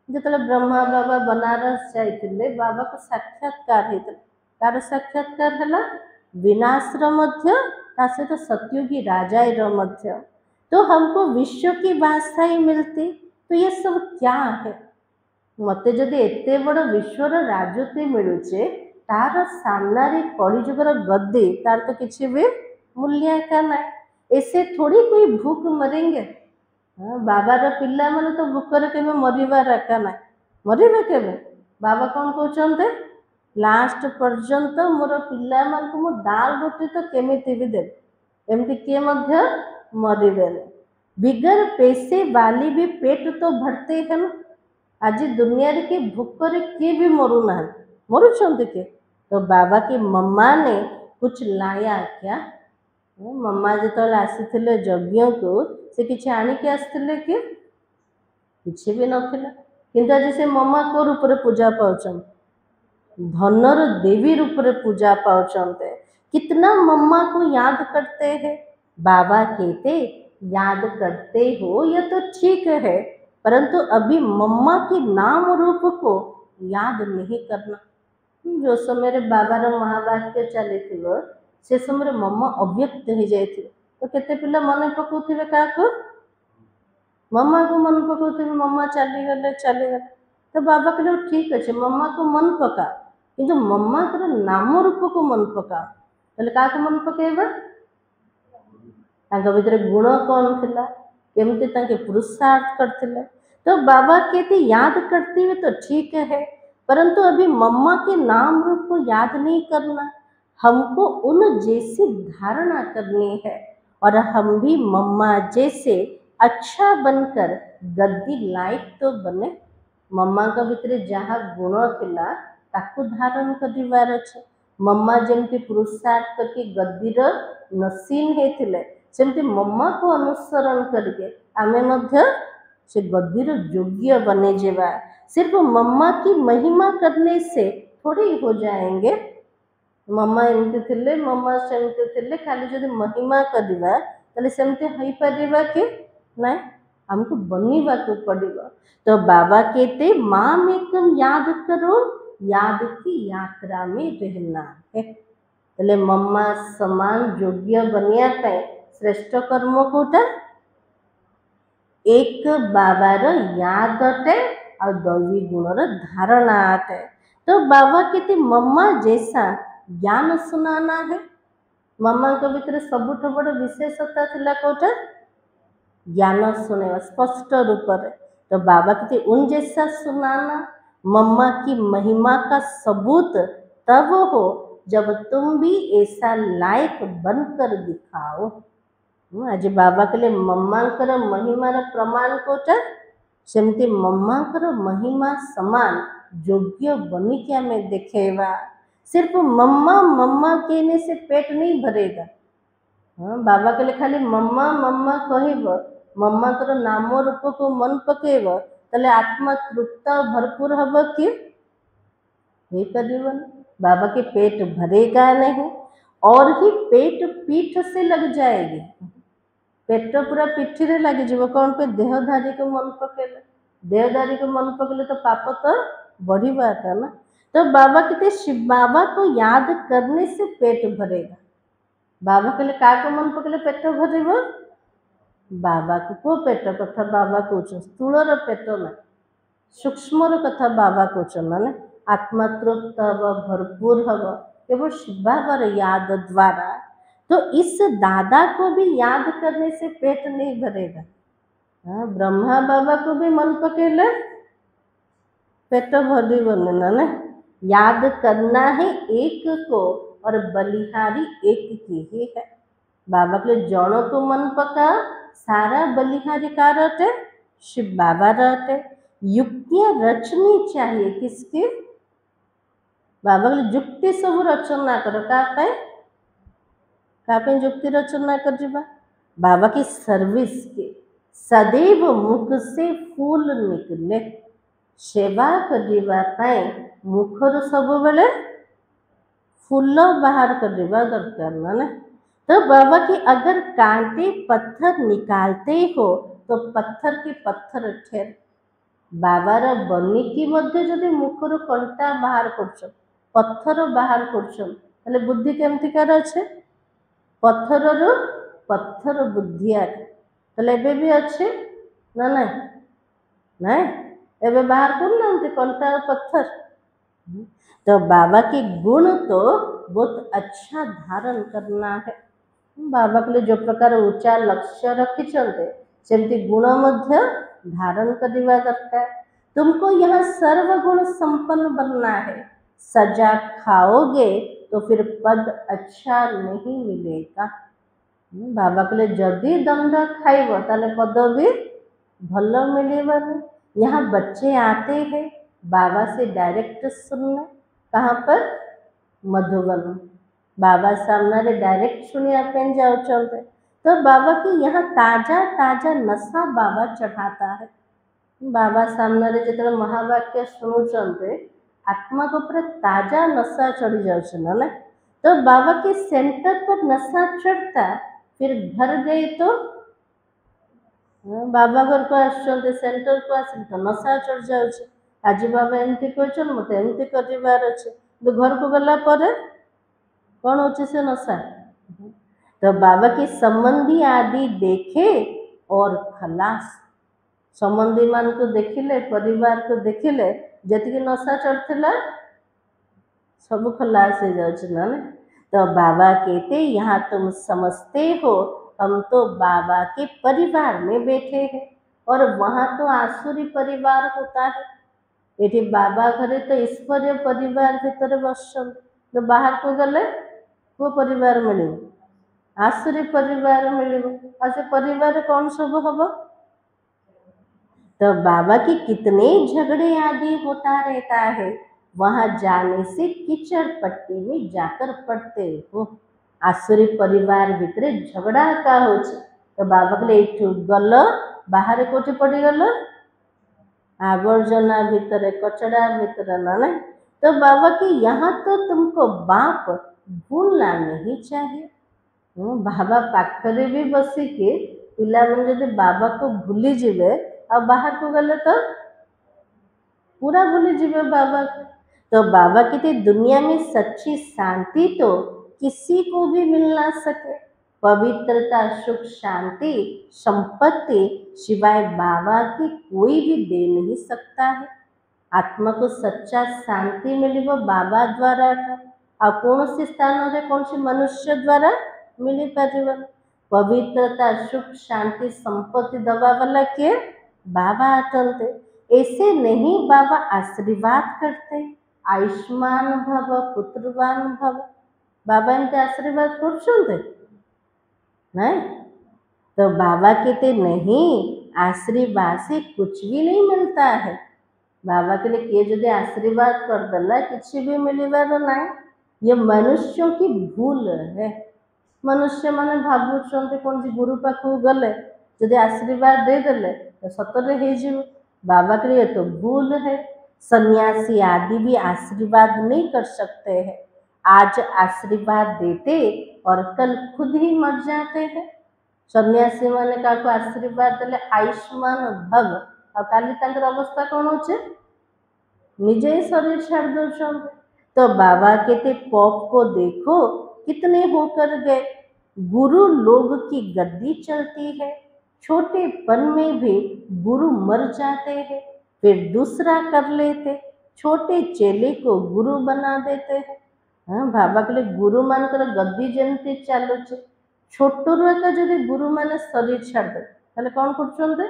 Speaker 1: जो ब्रह्मा बाबा बनारस जाते बाबा को साक्षात्कार होता, तार साक्षात्कार है विनाशर मध्य सहित सत्युगी राजाईर मध्य। तो हमको विश्व की बादशाही मिलती, तो ये सब क्या है? मते जदि एते बड़ विश्वर राजत्व मिलूचे, तार सामने कलिजुगर गद्दी तार तो किसी भी मूल्य का ना। ऐसे थोड़ी कोई भूख मरेंगे। बाबार पिला माने तो भूखरे के मरबार एका ना, मरबे के बाबा कौन कहते लास्ट पर्यंत मोर पिला मान को दाल रोटी तो केमिति भी देव, एमती किए मरबे। बिगर पैसे वाली भी पेट तो भरते हैं ना। आज दुनिया के भूखरे किए भी मरुना, मरुंट के। तो बाबा की मम्मा ने कुछ लाया क्या? मम्मा जो आसी यज्ञ को से किसी आणिकी आसते कि किसी भी नथिला, किंतु आज से मम्मा को रूप में पूजा पाउछन, धनर देवी रूप में पूजा पाउछन्ते। कितना मम्मा को याद करते हैं। बाबा कहते याद करते हो यह तो ठीक है, परंतु अभी मम्मा के नाम रूप को याद नहीं करना। जो समय बाबार महावाक्य चली से समय मम्मा अव्यक्त हो जाए, तो केते पिला मन पकाउथिबे काको? मम्मा को मन पकाउथिबे, मम्मा चलीगले चलीगले। तो बाबा कहले ठीक अच्छे मम्मा को मन पका, किंतु मम्मा को नाम रूप को मन पका। बोले क्या मन पकेबा? भीतर गुण कौन थिला, केमती ताके पुरुषार्थ करथिले। तो बाबा कहते याद करते हुए तो ठीक है, परंतु अभी मम्मा के नाम रूप को याद नहीं करना। हमको उन जैसी धारणा करनी है और हम भी मम्मा जैसे अच्छा बनकर गद्दी लायक तो बने। मम्मा का भीतर जहाँ गुण थिला ताकू धारण करिवार अछि। मम्मा जमती पुरुषार्थ करके गद्दीर नसीन हेथिले, सेमती मम्मा को अनुसरण करके आमे मध्य से गद्दीर योग्य बने जेवा। सिर्फ मम्मा की महिमा करने से थोड़ी हो जाएंगे। मम्मा एमती थिले, मम्मा सेमती थिले, खाली जदि महिमा करवा ताले सेमती हई परिबा कि नहीं, हमको बनिबा को पड़ेगा। तो बाबा कहते माम एकम याद करो, याद की यात्रा में रहना है। तले मम्मा समान योग्य बनिया पे श्रेष्ठ कर्म कोटा एक बाबार याद अटे और दैवी गुणर धारणा अटे। तो बाबा कहते मम्मा जैसा ज्ञान सुनाना है। मम्मा को भीतर सबुठ बड़ विशेषता थिला कोटा ज्ञान सुनेवा स्पष्ट रूप में। तो बाबा कहते उन जैसा सुनाना। मम्मा की महिमा का सबूत तब हो जब तुम भी ऐसा लायक बनकर दिखाओ। आज बाबा के लिए मम्मांकर महिमार प्रमाण कोटा सेमती मम्मांकर महिमा समान योग्य बनिके आमे देखेवा। सिर्फ मम्मा मम्मा कहने से पेट नहीं भरेगा। बाबा के लिए खाली मम्मा मम्मा कहब, मम्मा कर नाम रूप को मन पकेब, तले आत्मा तृप्त भरपूर हब कि हे परिवन। बाबा के पेट भरेगा नहीं और ही पेट पीठ से लग जाएगी। पेट पूरा पिठी रे लगी जीव कौन पे देहधारी को मन पकेले, देहधारी को मन पकेले तो पाप तो बढ़िबा था ना। तो बाबा कहते शिव बाबा को याद करने से पेट भरेगा। बाबा कहले का को मन पकेले पेट भरिबो, बाबा को पेट कथा बाबा कहउछ, स्थूलर पेट ना सूक्ष्मर कथा बाबा कहउछ माने आत्मा तृप्त हब भरपूर हब केवल शिव बाबार याद द्वारा। तो इस दादा को भी याद करने से पेट नहीं भरेगा। हाँ, ब्रह्मा बाबा को भी मन पकेले पेट भरिबन ना। याद करना है एक को और बलिहारी एक की ही है। बाबा के जन को मन पका सारा बलिहारी का रहते शिव बाबा रहते। युक्तियां रचनी चाहिए किसकी, बाबा के युक्ति सब रचना करो का पे युक्ति रचना कर जीवा बाबा की सर्विस के सदैव मुख से फूल निकले सेवा करवा मुखर सब बेले फूल बाहर करवा दरकार ना। तो बाबा की अगर कांटे पत्थर निकालते हो तो पत्थर के पत्थर ठेर बाबार बनिकी मध्य जदि मुखर कंटा बाहर कर पत्थर बाहर कर बुद्धि केमतिकार अच्छे पत्थर पत्थर बुद्धि एबे भी अच्छे ना ना ना एबे बाहर कर कंटा पत्थर। तो बाबा के गुण तो बहुत अच्छा धारण करना है। बाबा के लिए जो प्रकार ऊंचा लक्ष्य रखी सेमती गुण मध्य धारण करवा दरकार। तुमको यहाँ सर्वगुण संपन्न बनना है। सजा खाओगे तो फिर पद अच्छा नहीं मिलेगा। बाबा के लिए जदि दंड खाइब ताले पद भी भल मिलेबनी। यहाँ बच्चे आते हैं बाबा से डायरेक्ट सुनने, कहाँ पर मधुबन बाबा सामने डायरेक्ट सुनिया पेन जाओ चलते। तो बाबा की यहाँ ताजा ताजा नशा बाबा चढ़ाता है। बाबा सामने जो महावाक्य शुणुचंते आत्मा को पूरा ताजा नशा चढ़ी जाऊँ ना। तो बाबा के सेंटर पर नशा चढ़ता फिर घर गए तो बाबा घर को आसुँच सेंटर को आस तो नशा चढ़ जाऊँ आज बाबा एमती कहते मत एमती करार अच्छे तो घर को गला पर कौन हो से नशा। तो बाबा के संबंधी आदि देखे और खलास संबंधी मान को देखिले परिवार को देखिले जी नशा चढ़ला सब खलास हो जाए। तो बाबा कहते यहाँ तुम समझते हो हम तो बाबा के परिवार में बैठे हैं और वहाँ तो आसुरी परिवार होता है। ये बाबा घरे तो ईश्वरीय परिवार भीतर बस तो बाहर को गले वो परिवार मिले आसुरी परिवार मिले से परिवार कौन सब हम। तो बाबा के कितने झगड़े आदि होता रहता है, वहाँ जाने से कीचड़ पट्टी में जाकर पड़ते हो। आसुरी परिवार भितर झगड़ा का हो तो बाबा के लिए गल बाहर कोठी पड़गल आवर्जना भितर कचड़ा भितर ना। तो बाबा की यहाँ तो तुमको बाप भूलना नहीं चाहिए। बाबा पाखरे भी बसिके पिला मन जब बाबा को भूली जीवे और बाहर को गले तो पूरा भूली जीवे बाबा। तो बाबा कहते दुनिया में सच्ची शांति तो किसी को भी मिल ना सके। पवित्रता सुख शांति संपत्ति सिवाय बाबा की कोई भी दे नहीं सकता है। आत्मा को सच्चा शांति मिली वो बाबा द्वारा और कौन सी स्थान में कौन सी मनुष्य द्वारा मिली पार। पवित्रता सुख शांति संपत्ति दवा वाला के बाबा अटलते ऐसे नहीं। बाबा आशीर्वाद करते आयुष्मान भव पुत्रवान भव बाबा इनके आशीर्वाद कर नहीं। तो बाबा कहते नहीं आशीर्वाद से कुछ भी नहीं मिलता है। बाबा के लिए किए जदि आशीर्वाद कर देला किसी भी मिलवार ना। ये मनुष्यों की भूल है। मनुष्य माने भावुं कौन सी गुरु पाखु गले जदि आशीर्वाद दे देले तो सतरे हो। बाबा के लिए तो भूल है। सन्यासी आदि भी आशीर्वाद नहीं कर सकते हैं। आज आशीर्वाद देते और कल खुद ही मर जाते हैं। सन्यासी मैंने क्या आशीर्वाद देले आयुष्मान भव आ काली तांकर अवस्था कौन होचे निजे ही शरीर छाड़ दो। तो बाबा कहते पॉप को देखो कितने होकर गए, गुरु लोग की गद्दी चलती है, छोटेपन में भी गुरु मर जाते हैं, फिर दूसरा कर लेते, छोटे चेले को गुरु बना देते हैं। हाँ बाबा कहले गुरु मानकर गद्दी जमती चालू छे, छोट रुएका जदि गुरु माने शरीर छाड़ दे ताहले कौन करछन्ते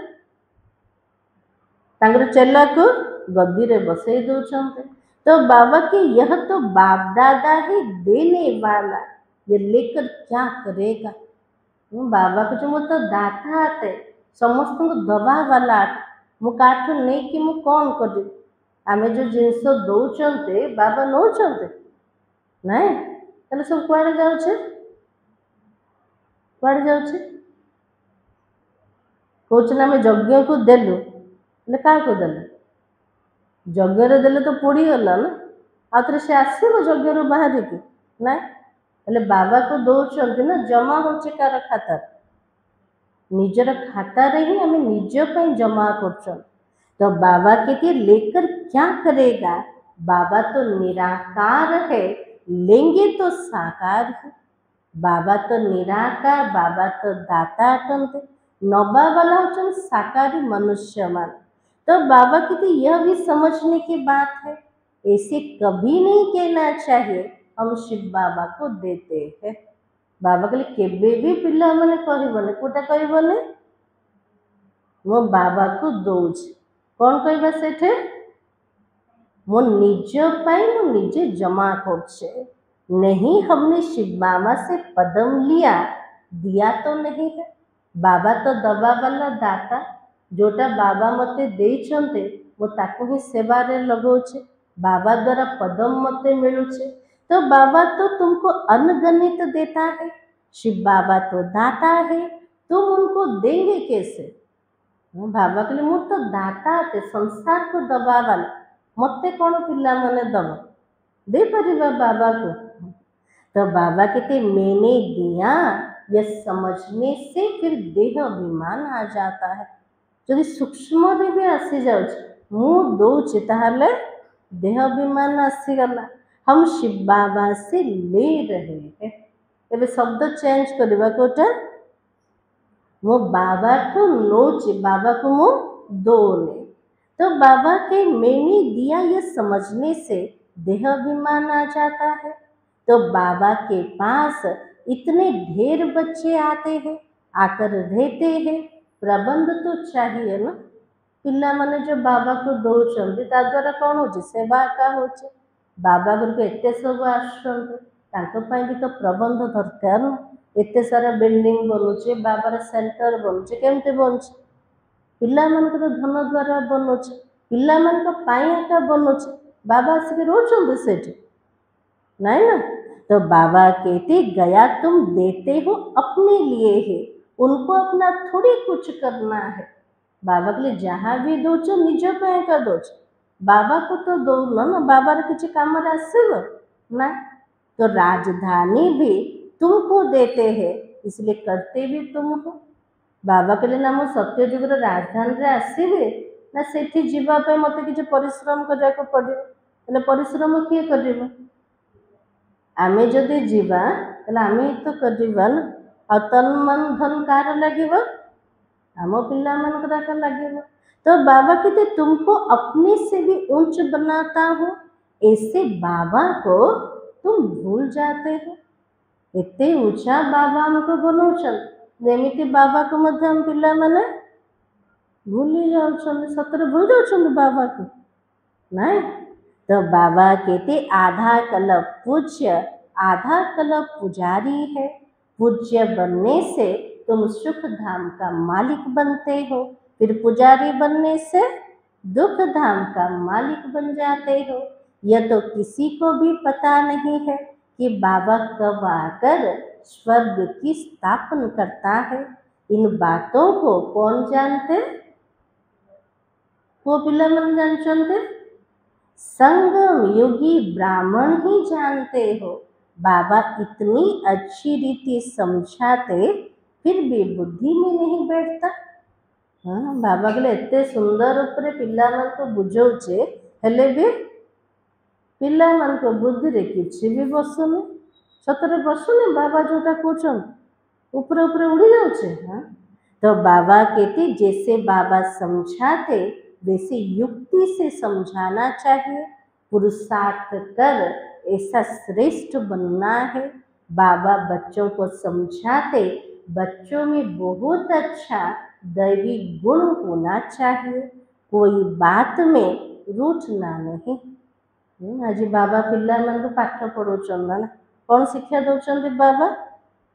Speaker 1: तांकर चेला को गद्दी रे बसई दउछन्ते। तो बाबा के यह तो बाप दादा ही देने वाला, ये लेकर क्या करेगा। बाबा को मु तो दाता आते समस्त को दबा वाला मु काठ नहीं कि मु कौन कर आमे जो जिनस दौचंते बाबा नौचंते नहीं ताले सब कुआडे जाउछे कुआडे जाउछे कहउछन आमे यज्ञ को देलु ले का को देलु यज्ञ रे देले तो पोड़ी गला ना आतरे से आसीबो यज्ञ रो बाहर की ना हेले बाबा को दौचंते ना जमा होचे कार खाता निजर खाता रे ही हमें निज पर जमा कर। तो बाबा कहते लेकर क्या करेगा, बाबा तो निराकार है, लेंगे तो साकार है। बाबा तो निराकार, बाबा तो दाता अटंते, नौबा वाला होचन साकारी मनुष्य मान। तो बाबा कहते यह भी समझने की बात है, ऐसे कभी नहीं कहना चाहिए हम शिव बाबा को देते हैं। बाबा कहले केबे भी पिला माने कहबने कोटा कहबने मो बाबा को दौच कौन कहबा सेठे मो निज पाई मो निजे जमा करछे नहीं, हमने शिव बाबा से पदम लिया दिया तो नहीं है। बाबा तो दबा वाला दाता जोटा बाबा मते देइछन्ते मो ताको ही सेवा रे लगौछे, बाबा द्वारा पदम मते मिलुछे। तो बाबा तो तुमको अनगणित देता है, शिव बाबा तो दाता है, तुम उनको देंगे कैसे। बाबा कहले मु तो दाता है, संसार को दबा वाला मते कौन पिला माने दब दे परिबा बाबा को। तो बाबा कहते मैंने दिया, यह समझने से फिर देह अभिमान आ जाता है। जदि सूक्ष्म रे भी आसी जाउछ मु दौछि ताहले देह अभिमान आसीगला, हम शिव बाबा से ले रहे हैं। एबे शब्द चेंज करबा कोटा मो बाबा को नोचे बाबा को मो दोने। तो बाबा के मैंने दिया ये समझने से देह अभिमान आ जाता है। तो बाबा के पास इतने ढेर बच्चे आते हैं, आकर रहते हैं, प्रबंध तो चाहिए ना। पिला माने जो बाबा को दौचंती ता द्वारा कौन हो सेवा का होचे, बाबा घर को एते सब आसुचंती तांको पाई भी तो प्रबंध दरकार ना। एते सारा बिल्डिंग बनुचे, बाबार सेंटर बनुचे, केमते बनुचे पिला मानकर धन द्वारा बनुचे, पिला मानक पाई एका बनुचे, बाबा आसिक रोचंती सेठी नहीं ना। तो बाबा कहते गया तुम देते हो अपने लिए है, उनको अपना थोड़ी कुछ करना है। बाबा के लिए जहाँ भी दोच निज पे का दोच, बाबा को तो दो ना, बाबा किसी काम आसब ना। तो राजधानी भी तुमको देते हैं, इसलिए करते भी तुम हो। बाबा कहले ना मो सत्य जुगर राजधानी रे आसबे ना सेठी जीवाई मत किसी परिश्रम करने पड़े, परिश्रम किए कर आमे जदि जीवा आमे तो करवा ना। आ तन मन धन कार लगे आम पिला मन लगे। तो बाबा कहते तुमको अपने से भी ऊंच बनाता हूँ, ऐसे बाबा को तुम भूल जाते हो। एते ऊंचा बाबा हमको बनाउछन, जेमिति बाबा को मध्य हम पिला माने भूली जाउछन, सतरे भूल जाउछन बाबा को नहीं। तो बाबा कहते आधा कल्प पूज्य आधा कल्प पुजारी है, पूज्य बनने से तुम सुख धाम का मालिक बनते हो, फिर पुजारी बनने से दुख धाम का मालिक बन जाते हो। यह तो किसी को भी पता नहीं है कि बाबा कब आकर स्वर्ग की स्थापना करता है। इन बातों को कौन जानते, वो पिला मन जानते, संगम योगी ब्राह्मण ही जानते हो। बाबा इतनी अच्छी रीति समझाते फिर भी बुद्धि में नहीं बैठता। हाँ, बाबा कहले एते सुंदर उपरे पिलामानଙ୍କୁ बुझौछे हेले भी पिलामानଙ୍କ बुद्धिरे किछि भी बसुनी। सतरे बसुनी बाबा जोटा कहउछन ऊपर ऊपर उड़ी जाउछे। हाँ, तो बाबा कहते जैसे बाबा समझाते वैसे युक्ति से समझाना चाहिए। पुरुषार्थ कर ऐसा श्रेष्ठ बनना है। बाबा बच्चों को समझाते बच्चों में बहुत अच्छा दैवी गुण होना चाहिए, कोई बात में रूठना नहीं। आज बाबा पिलामानଙ୍କୁ पाठ पढ़ाउछन ना कौन शिक्षा दउछन्ति बाबा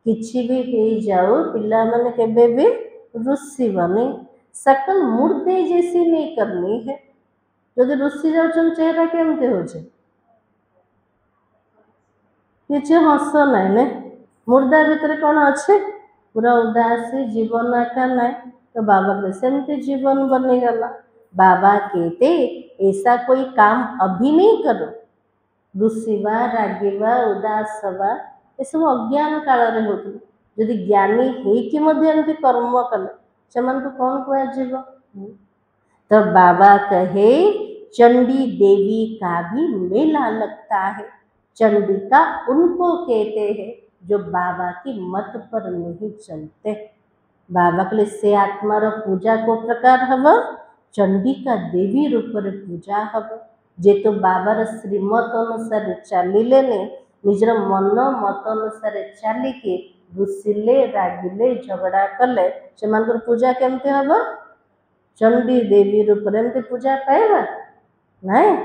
Speaker 1: किछि भी हो जाओ पिलामाने केबे भी रुसिबनी। सकल मुर्दे जैसी नहीं करनी है। जदि रुसी जाउछन चेहरा केमते होछे किछि हस नहीं ने मुर्दा भितर कौन अच्छे पूरा उदासी जीवन आका नहीं। तो बाबा के सेमती जीवन बनीगला। बाबा कहते ऐसा कोई काम अभी नहीं करो। रुसिबा रागिबा उदास हवा ये सब अज्ञान काल रे होतु। यदि ज्ञानी हेकि मध्ये एमती कर्म कले सेमानकु कौन कुआजिब। तो बाबा कहे चंडी देवी का भी मेला लगता है। चंडिका उनको कहते हैं जो बाबा की मत पर नहीं चलते। बाबा के लिए से आत्मार पूजा को प्रकार हब चंडिका देवी रूप रे पूजा हब। जे तो बाबार श्रीमत अनुसार चलिले निजर मन मत अनुसार चलिके रुसिले रागिले झगड़ा कले से पूजा केमते हब चंडी देवी रूप एमती पूजा पाइबा नहीं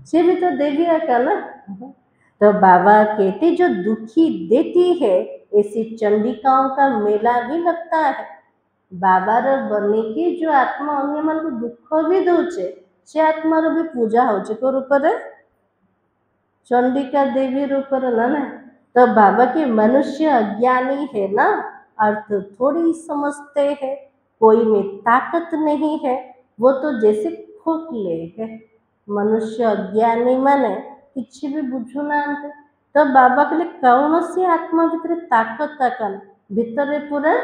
Speaker 1: सी भी तो देवी आका ना। तो बाबा कहते जो दुखी देती है ऐसी चंडिकाओं का मेला भी लगता है। बाबार बनी की जो आत्मा अन्य मन को दुख भी दौचे से आत्मार भी पूजा होचे को रूप चंडिका देवी रूप ना ना। तो बाबा के मनुष्य अज्ञानी है ना अर्थ थोड़ी समझते हैं। कोई में ताकत नहीं है वो तो जैसे खोखले है। मनुष्य अज्ञानी माने किसी भी बुझुना। तो बाबा के लिए कौन सी आत्मा भितर ताकत ताकन भितर पूरा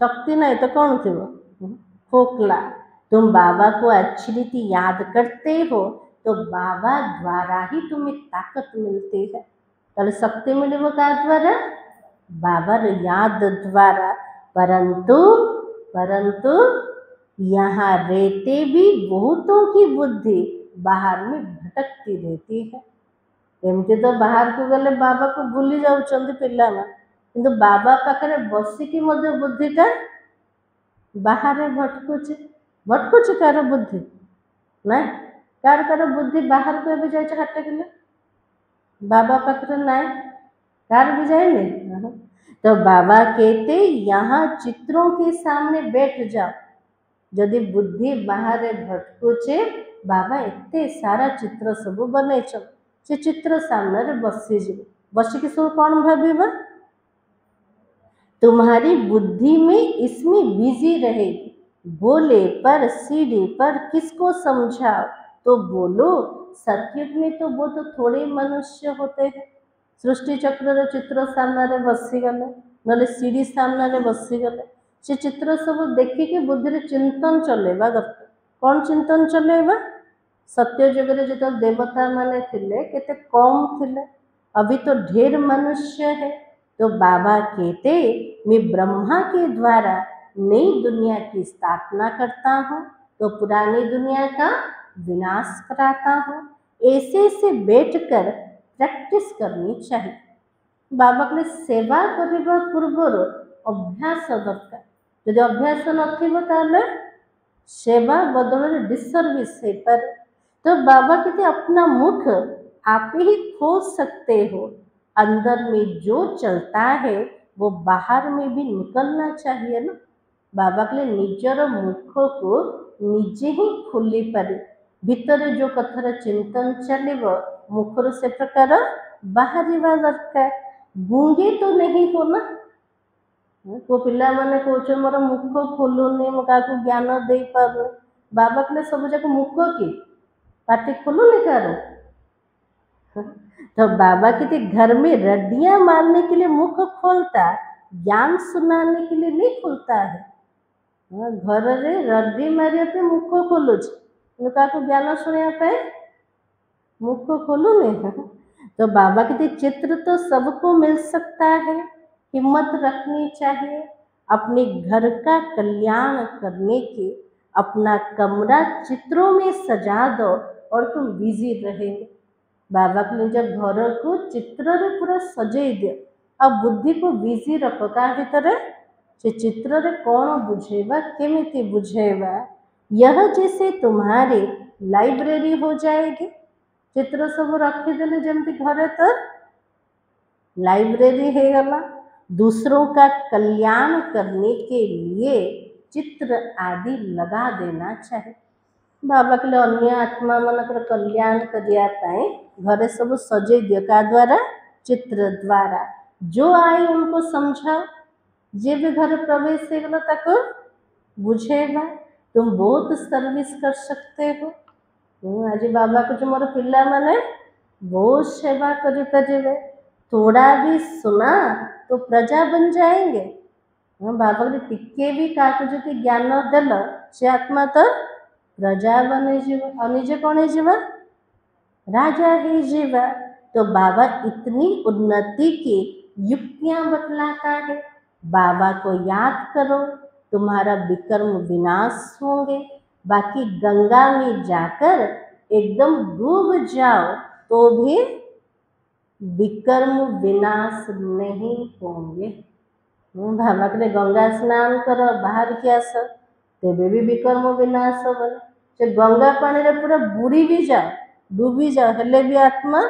Speaker 1: शक्ति नहीं तो कौन थी वो खोखला। तुम बाबा को अच्छी रीति याद करते हो तो बाबा द्वारा ही तुम्हें ताकत मिलती है। तो शक्ति मिली वो क्या द्वारा बाबा याद द्वारा। परंतु परंतु यहाँ रहते भी बहुतों की बुद्धि बाहर में भटकती रहती है। एमती तो बाहर को गले बाबा को भूली जाउछन्ति पिलामा किंतु बाबा पाखरे बसिकी मध्य बुद्धिटा बाहर भटकुचे भटकुचे कार बुद्धि ना कार बुद्धि बाहर को भी जाए हाट किले बाबा पाखरे ना कार भी जाए नहीं। तो बाबा कहते यहाँ चित्रों के सामने बैठ जाओ। यदि बुद्धि बाहर भटकुचे बाबा एते सारा चित्र सब बने से चित्र सामने बसीज बसिकी सब कौन भाव तुम्हारी बुद्धि में इसमें बिजी रहेगी। बोले पर सीढ़ी पर किसको समझाओ तो बोलो सत्युग में तो वो तो थोड़े मनुष्य होते हैं। सृष्टि चक्र चित्र सामने बसीगले ना सीढ़ी सामने बसीगले से चित्र सब देखिकी बुद्धि चिंतन चलेबा दरकार। कौन चिंतन चलेबा सत्य जुगे जो देवता माने थिले केते कम थिले अभी तो ढेर मनुष्य है। तो बाबा कहते मैं ब्रह्मा के द्वारा नई दुनिया की स्थापना करता हूँ तो पुरानी दुनिया का विनाश कराता हूँ। ऐसे से बैठकर प्रैक्टिस करनी चाहिए। बाबा के सेवा करने पूर्व अभ्यास दरकार। यदि अभ्यास न सेवा बदल डिसर्विस है पर तो बाबा कहते अपना मुख आप ही खोल सकते हो। अंदर में जो चलता है वो बाहर में भी निकलना चाहिए ना। बाबा के लिए निजर मुख को निजे ही खोली पारे भितर जो कथार चिंतन चलो मुखर से प्रकार बाहर दरकार। गुंगे तो नहीं हो ना को पिला माने कौच मोर मुख खोलुनी क्या ज्ञान दे पार बाबा के सब जाक मुख कि पाटी खोलुनी कार। तो बाबा कहते घर में रड्डियां मारने के लिए मुख खोलता ज्ञान सुनाने के लिए नहीं खुलता है। घर रे रड्डी मारिया पे मुख खोलुच को ज्ञान सुनिया पे मुख खोलूने। तो बाबा कहते चित्र तो सबको मिल सकता है, हिम्मत रखनी चाहिए अपने घर का कल्याण करने की। अपना कमरा चित्रों में सजा दो और तुम बिजी रहेंगे। बाबा कहले जब घर को चित्र रे पूरा सजे दियो, अब बुद्धि को बिजी रखो का भीतर से चित्र रे कौन बुझेवा केमिति बुझेवा। यह जैसे तुम्हारी लाइब्रेरी हो जाएगी। चित्र सब रखीदेले जमती घरे तो लाइब्रेरी है गला। दूसरों का कल्याण करने के लिए चित्र आदि लगा देना चाहिए। बाबा कहले अन्य आत्मा मनकर कल्याण करिया पाए घरे सब सजे दियो का द्वारा चित्र द्वारा। जो आए उनको समझाओ, जे भी घर प्रवेश गला तक बुझेगा। तुम बहुत सर्विस कर सकते हो। आज बाबा को जो मोर पिला माने बहुत सेवा करें, थोड़ा भी सुना तो प्रजा बन जाएंगे। बाबा ने टिके भी का जो ज्ञान देल से आत्मा तो प्रजा बने जीव और निजे कौन है जीवा राजा ही जीवा। तो बाबा इतनी उन्नति की युक्तियां बतलाता है। बाबा को याद करो, तुम्हारा विकर्म विनाश होंगे। बाकी गंगा में जाकर एकदम डूब जाओ तो भी विकर्म विनाश नहीं होंगे। बाबा कहले गंगा स्नान करो बाहर के आस तेबे भी विकर्म विनाश होबन। से गंगा पानी रे पूरा बुड़ी भी जाओ डूबी जाओ हेले भी आत्मा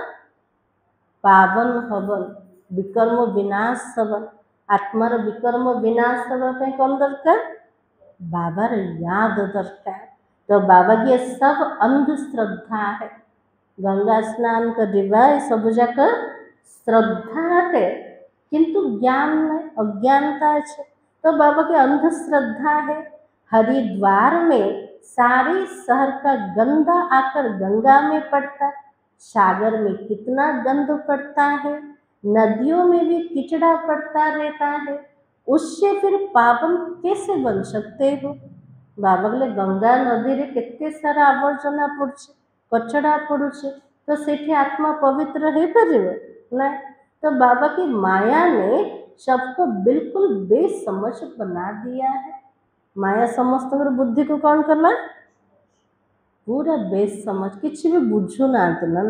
Speaker 1: पावन हबन, विकर्म विनाश हबन। आत्मार विकर्म विनाश हवा पे कौन दरकार बाबार याद दरकार। तो बाबा की सब अंधश्रद्धा है। गंगा स्नान करवा सब जाक श्रद्धा है किंतु ज्ञान में अज्ञानता है। तो बाबा की अंधश्रद्धा है। हरिद्वार में सारे शहर का गंदा आकर गंगा में पड़ता, सागर में कितना गंद पड़ता है, नदियों में भी किचड़ा पड़ता रहता है। उससे फिर पावन कैसे बन सकते हो। बाबा बोले गंगा नदी रे केते सारा आवर्जना पड़छे कचड़ा पड़ुछे तो सेठी आत्मा पवित्र है परिवे ना। तो बाबा की माया ने सबको बिल्कुल बेसमझ बना दिया है। माया समस्त बुद्धि को कौन करना पूरा बेसमझ किसी भी बुझु ना ना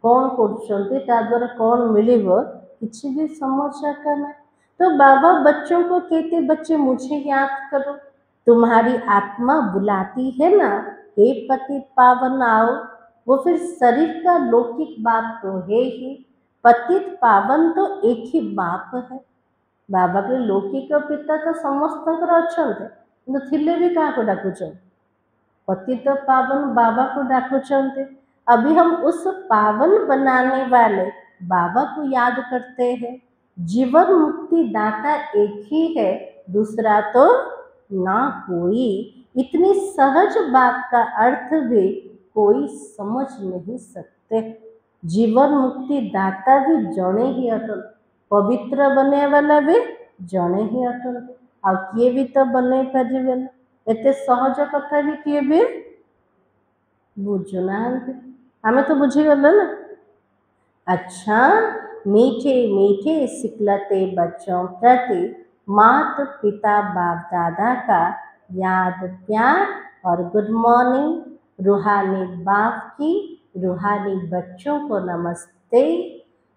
Speaker 1: कौन कर कौन मिले किसी भी समझ करना। तो बाबा बच्चों को कहते बच्चे मुझे याद करो, तुम्हारी आत्मा बुलाती है ना, हे पतित पावन आओ। वो फिर शरीर का लौकिक बाप तो है ही, पतित पावन तो एक ही बाप है। बाबा के लौकिक पिता तो समस्त अच्छा थिले भी क्या डाकुच पतित पावन बाबा को डाकुचंते। अभी हम उस पावन बनाने वाले बाबा को याद करते हैं। जीवन मुक्ति दाता एक ही है, दूसरा तो ना कोई। इतनी सहज बात का अर्थ भी कोई समझ नहीं सकते। जीवन मुक्ति दाता भी जड़े ही अटल, पवित्र बने वाला भी जड़े ही अटल। आ किए भी तो बने पारे ना, एते सहज कथा भी किए भी बुझुना आमे तो बुझीगल ना। अच्छा, मीठे मीठे सिखलते बच्चों प्रति माता पिता बाप दादा का याद प्यार और गुड मॉर्निंग। रूहानी बाप की रूहानी बच्चों को नमस्ते।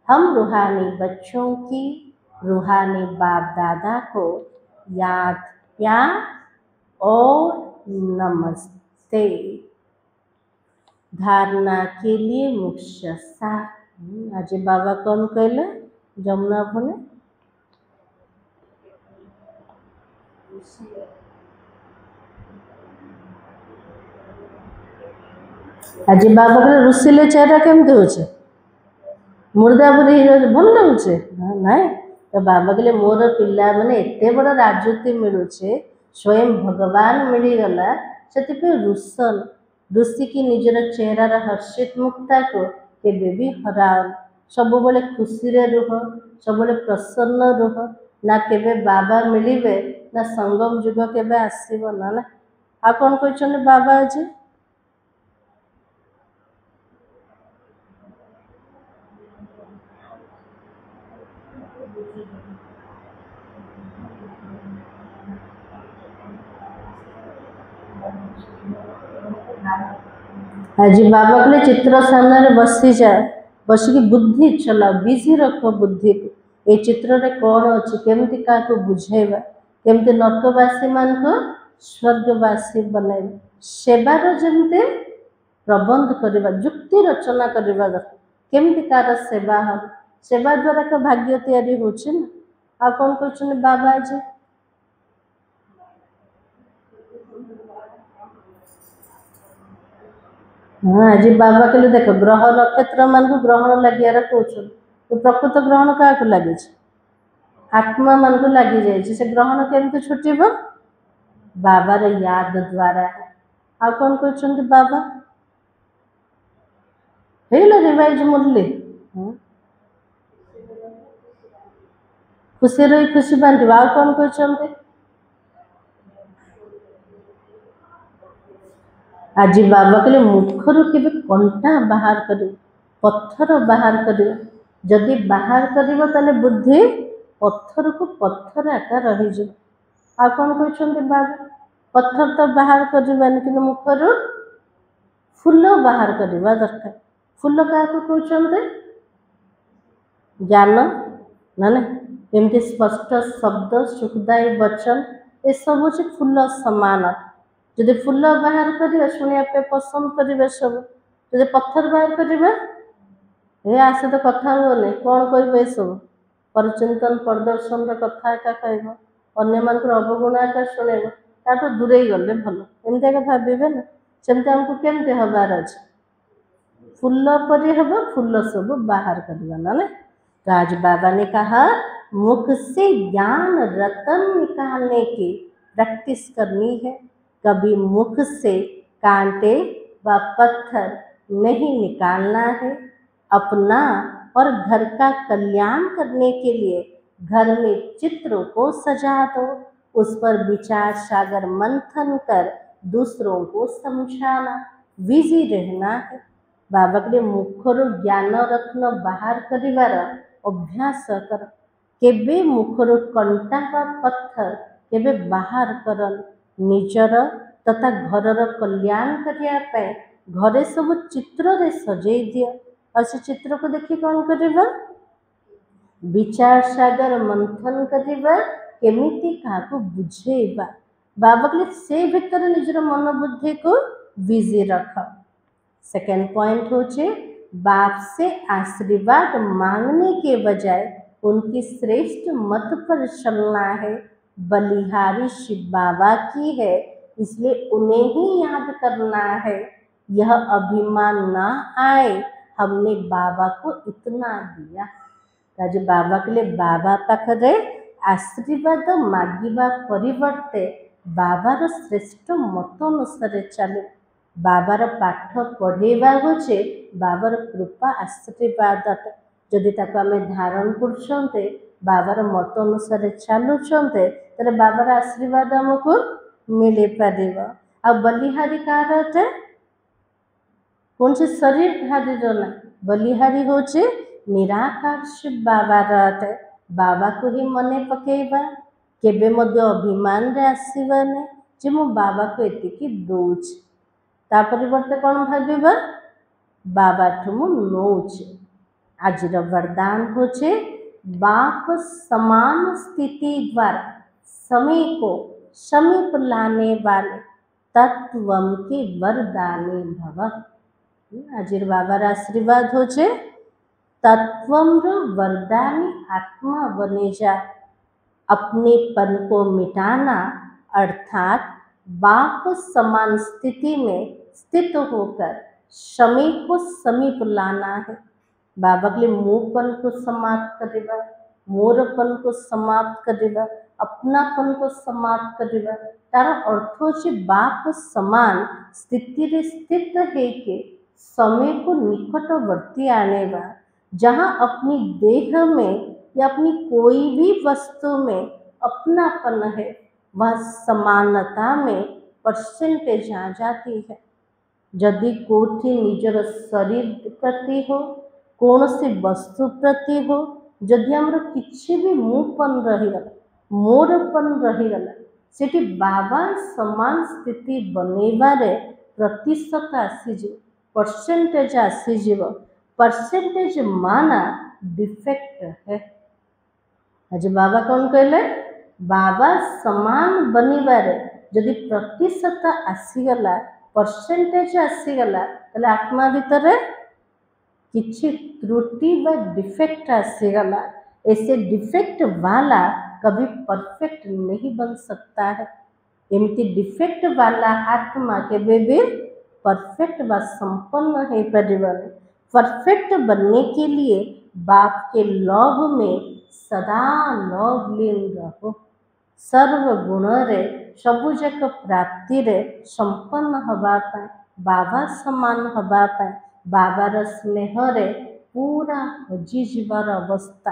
Speaker 1: हम रूहानी बच्चों की रूहानी बाप दादा को याद प्यार और नमस्ते। धारणा के लिए मुख्य सार आज बाबा कौन कहले जमुना भने आज बाबा कहले रुसिले चेहरा केमती होचे मुर्दा बुरी भल लगुचे ना। तो बाबा कहले मोर पिला माने एते बड़ राजत्व मिलुचे, स्वयं भगवान मिलगला से रुसन रुसी की निजर चेहरार हर्षित मुक्ता को केबे भी हराओ। सब बड़े खुशी रे रुह, सब बड़े प्रसन्न रुह। ना केबे बाबा मिलिबे ना संगम जुग केबे आसीबो ना ना आ कौन कहते बाबा आज आज बाबा कहले चित्र सामने बसी जा बसिकी बुद्धि चला बिजी रख बुद्धि को ये चित्र रे कौन अच्छी केमती क्या बुझेबा केमती नर्कवासी मान को स्वर्गवासी बनैबा सेवार जमते प्रबंध करवा जुक्ति रचना करवा केमती कार सेवा हम सेवा द्वारा का भाग्य तैयारी होछि ना आ कौन कहते बाबा आज हाँ आज बाबा कहले देख ग्रह नक्षत्र मान को ग्रहण लगियार कहते तो प्रकृत ग्रहण क्या लगे आत्मा मान को लगी जाए से ग्रहण केमती छुटब बाबार याद द्वारा आ कौन कहते बाबा रिवाइज मुरली खुशी रही खुशी बांट आ कौन कहते आज बाबा कहले मुखर के कंटा बाहर कर पत्थर बाहर कर जदि बाहर कर बुद्धि पत्थर को पत्थर आकार रही आ कौन कहते बाबा पत्थर तो बाहर करवानी कि मुखर फूल बाहर करवा दरकार फूल क्या कहते ज्ञान ना ना एमती स्पष्ट शब्द सुखदायी वचन ये सब हूँ फूल सामान जदि फूल बाहर कर शुणा पसंद करेंगे सब जब पत्थर बाहर करेंगे ये आसे तो कथा हुए कौन कह सब परचिंतन प्रदर्शन कथा एका कह अन्य मान अवगुण एका शुणेब ताठू दूरे गले भल एमती एका भावे ना सेमती आमको केमती हबार अच्छे फूल पर हम फूल सब बाहर करवा ना तो आज बाबा ने कहा मुख से ज्ञान रतन निकालने की प्रैक्टिस करनी है कभी मुख से कांटे व पत्थर नहीं निकालना है अपना और घर का कल्याण करने के लिए घर में चित्रों को सजा दो उस पर विचार सागर मंथन कर दूसरों को समझाना बिजी रहना है बाबा के मुखर ज्ञान रत्न बाहर करिवार अभ्यास कर केबे मुखर कंटा व पत्थर केबे बाहर कर निजर तथा घरर कल्याण करने घरे सब चित्र रे सजई दिया और से चित्र को देखी कौन करवा विचार सागर मंथन करवा केमिति काको बुझेबा बाबा के से भीतर निजर मन बुद्धि को बिजी रख सेकेंड पॉइंट होचे बाप से आशीर्वाद मांगने के बजाय उनकी श्रेष्ठ मत पर चलना है बलिहारी शिव बाबा की है इसलिए उन्हें ही याद करना है यह अभिमान ना आए हमने बाबा को इतना दिया आज बाबा के लिए बाबा पाखरे आशीर्वाद मागिबा परिवर्ते बाबार श्रेष्ठ मत अनुसार चले बाबार पाठ पढ़ेबा होचे बाबार कृपा आशीर्वाद जदि ताको आमे धारण करछन्ते बाबार मत अनुसार चलुछन्ते तेरे बाबार आशीर्वाद हमको मिले पारिबा आ बलिहारी कार अटे कौन से शरीरधारी ना बलिहारी होचे निराकार शिव बाबार अटे बाबा को ही मने पकेबा केबे मध्य अभिमान रे आसीबाने जे मो बाबा को एतिकी दउछ ता परिवर्ते कौन भाविबा बाबा ठु मु नौछ आज वरदान होचे बाप समान स्थिति द्वारा समय को समीप लाने वाले तत्वम के वरदानी भव आज बाबार आशीर्वाद होचे तत्वम वरदानी आत्मा बने जा अपनेपन को मिटाना अर्थात बाप समान स्थिति में स्थित होकर समय को समीप लाना है बाबा के लिए मुँहपन को समाप्त करेगा मोरपन को समाप्त करेगा अपनापन को समाप्त करेगा तार अर्थ होचे बाप समान स्थिति रे स्थित है कि समय को निकटवर्ती आनेबा जहाँ अपनी देह में या अपनी कोई भी वस्तु में अपनापन है, वह समानता में परसेंटेज आ जाती है। जदि कोठी निजर शरीर प्रति हो, कौन सी वस्तु प्रति हो, जदि आमर किछि भी मुपन रहीगला, मोरपन रहीगला, सेठी बाबा समान स्थिति बनैबारे प्रतिशत आसीजिव, परसेंटेज आसीजिव। परसेंटेज माना डिफेक्ट है। आज बाबा कौन कहले, बाबा समान बनिबारे जदि प्रतिशत आसीगला, परसेंटेज आसीगला, ताले आत्मा भितर किछि त्रुटि व डिफेक्ट आसीगला। ऐसे डिफेक्ट वाला कभी परफेक्ट नहीं बन सकता है। एमती डिफेक्ट वाला आत्मा केबे भी परफेक्ट व संपन्न है परिवार। परफेक्ट बनने के लिए बाप के लव में सदा लवलीन रहो। सर्व गुण रे सबुजाक प्राप्ति रे संपन्न हवा पाए, बाबा समान हवा पाए, बाबार स्नेह रे पूरा हजी जीवार अवस्था।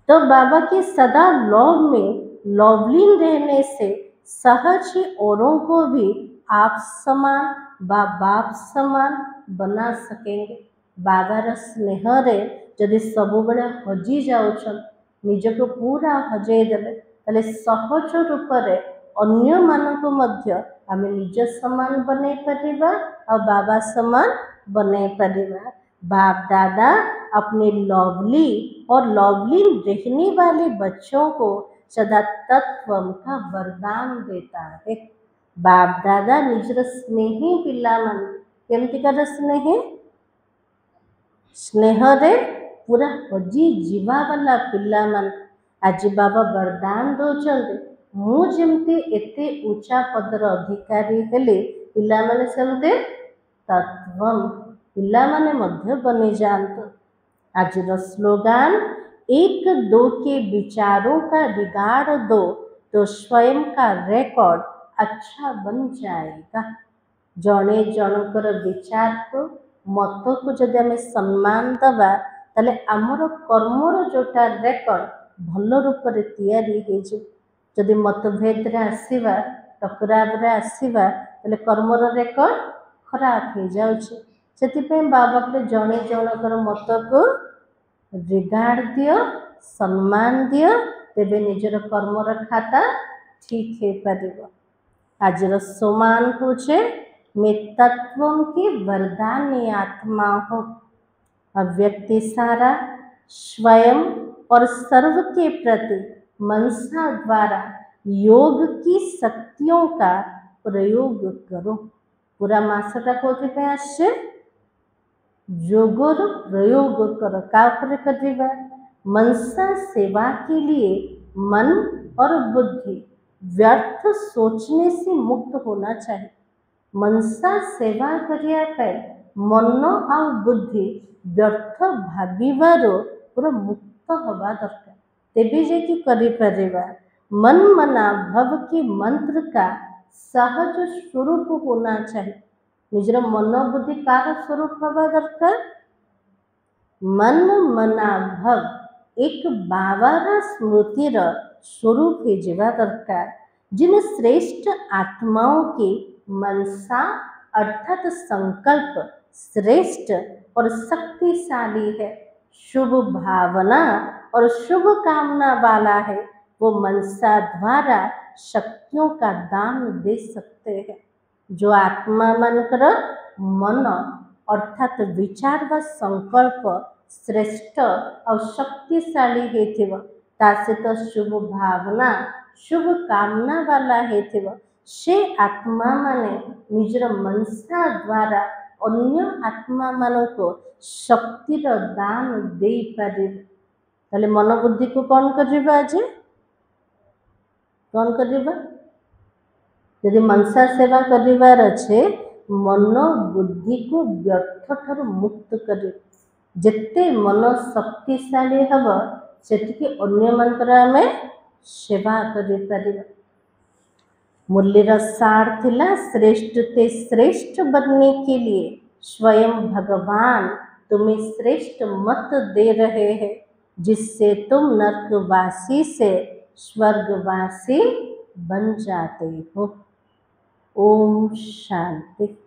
Speaker 1: तो बाबा के सदा लव में लवलीन रहने से सहज ही औरों को भी आप समान बाप समान बना सकेंगे। बाबार स्नेह रे जदि सब बेले हजी जाउछन, निजको पूरा हजेई देले, ताले सहज रूप से अन्य मानक मध्य आमे निज समान बनै परिबा और बाबा समान बनै परिबा। बाप दादा अपने लवली और लवली रहने वाले बच्चों को सदा तत्व का वरदान देता है। बाप दादा निजर स्नेही पिला मन केमतिकार स्नेही स्नेह रे पूरा हजी जीवा वाला पिला मन आज बाबा वरदान दौरान मुझे एते ऊंचा पदर अधिकारी हेले पिला माने सेमते तत्वम पिला माने मध्य बने जानत। आज स्लोगान एक दो के विचारों का रिगार्ड दो तो स्वयं का रिकॉर्ड अच्छा बन जाएगा। जने जनकर विचार को मत को जदि आम सम्मान दबा ताले आमर कर्मर जोटा रेकर्ड भल रूप से तैयारी जदि मतभेद आसवा टकराव आसवा ताले कर्मर रेकर्ड खराब हो जाउछे। से बाबा के जने जनकर मत को रिगार्ड दियो, सम्मान दियो, तेबे निजर कर्मर खाता ठीक है पारिबो। आज सोमान होछे मैं तत्वों की वरदानी आत्मा हूँ। अव्यक्ति सारा स्वयं और सर्व के प्रति मनसा द्वारा योग की शक्तियों का प्रयोग करो। पूरा मासटा कोथि आसे योगर प्रयोग कर का मनसा सेवा के लिए मन और बुद्धि व्यर्थ सोचने से मुक्त होना चाहिए। मनसा सेवा करिया पाए मन और बुद्धि व्यर्थ भाविबार पूरा मुक्त हवा दरकार, तेबे जे कि करि परिबा। मन मना भव के मंत्र का सहज स्वरूप होना चाहिए। निजर मन बुद्धि कार स्वरूप हवा दरकार, मन मना भव एक बाबार स्मृतिर स्वरूप हो जावा दरकार। जिन श्रेष्ठ आत्माओं के मनसा अर्थात संकल्प श्रेष्ठ और शक्तिशाली है, शुभ भावना और शुभ कामना वाला है, वो मनसा द्वारा शक्तियों का दान दे सकते हैं। जो आत्मा मानकर मन अर्थात विचार व संकल्प श्रेष्ठ और शक्तिशाली हेथिव ता सहित शुभ भावना शुभ कामना वाला हेथिव से आत्मा माने निजर मनसा द्वारा अन्य आत्मा मानक शक्तिर दान दे पारे। ताले मन बुद्धि को कौन करिबा आज कौन करिबा यदि मनसा सेवा करिबार अच्छे मन बुद्धि को व्यर्थ ठार मुक्त करे। जेते मन शक्तिशाली हब सेटिके अन्य मानकर आमे सेवा करि परिबा। मुरलीर सार थिला श्रेष्ठ ते श्रेष्ठ बनने के लिए स्वयं भगवान तुम्हें श्रेष्ठ मत दे रहे हैं। जिससे तुम नरकवासी से स्वर्गवासी बन जाते हो। ओम शांति।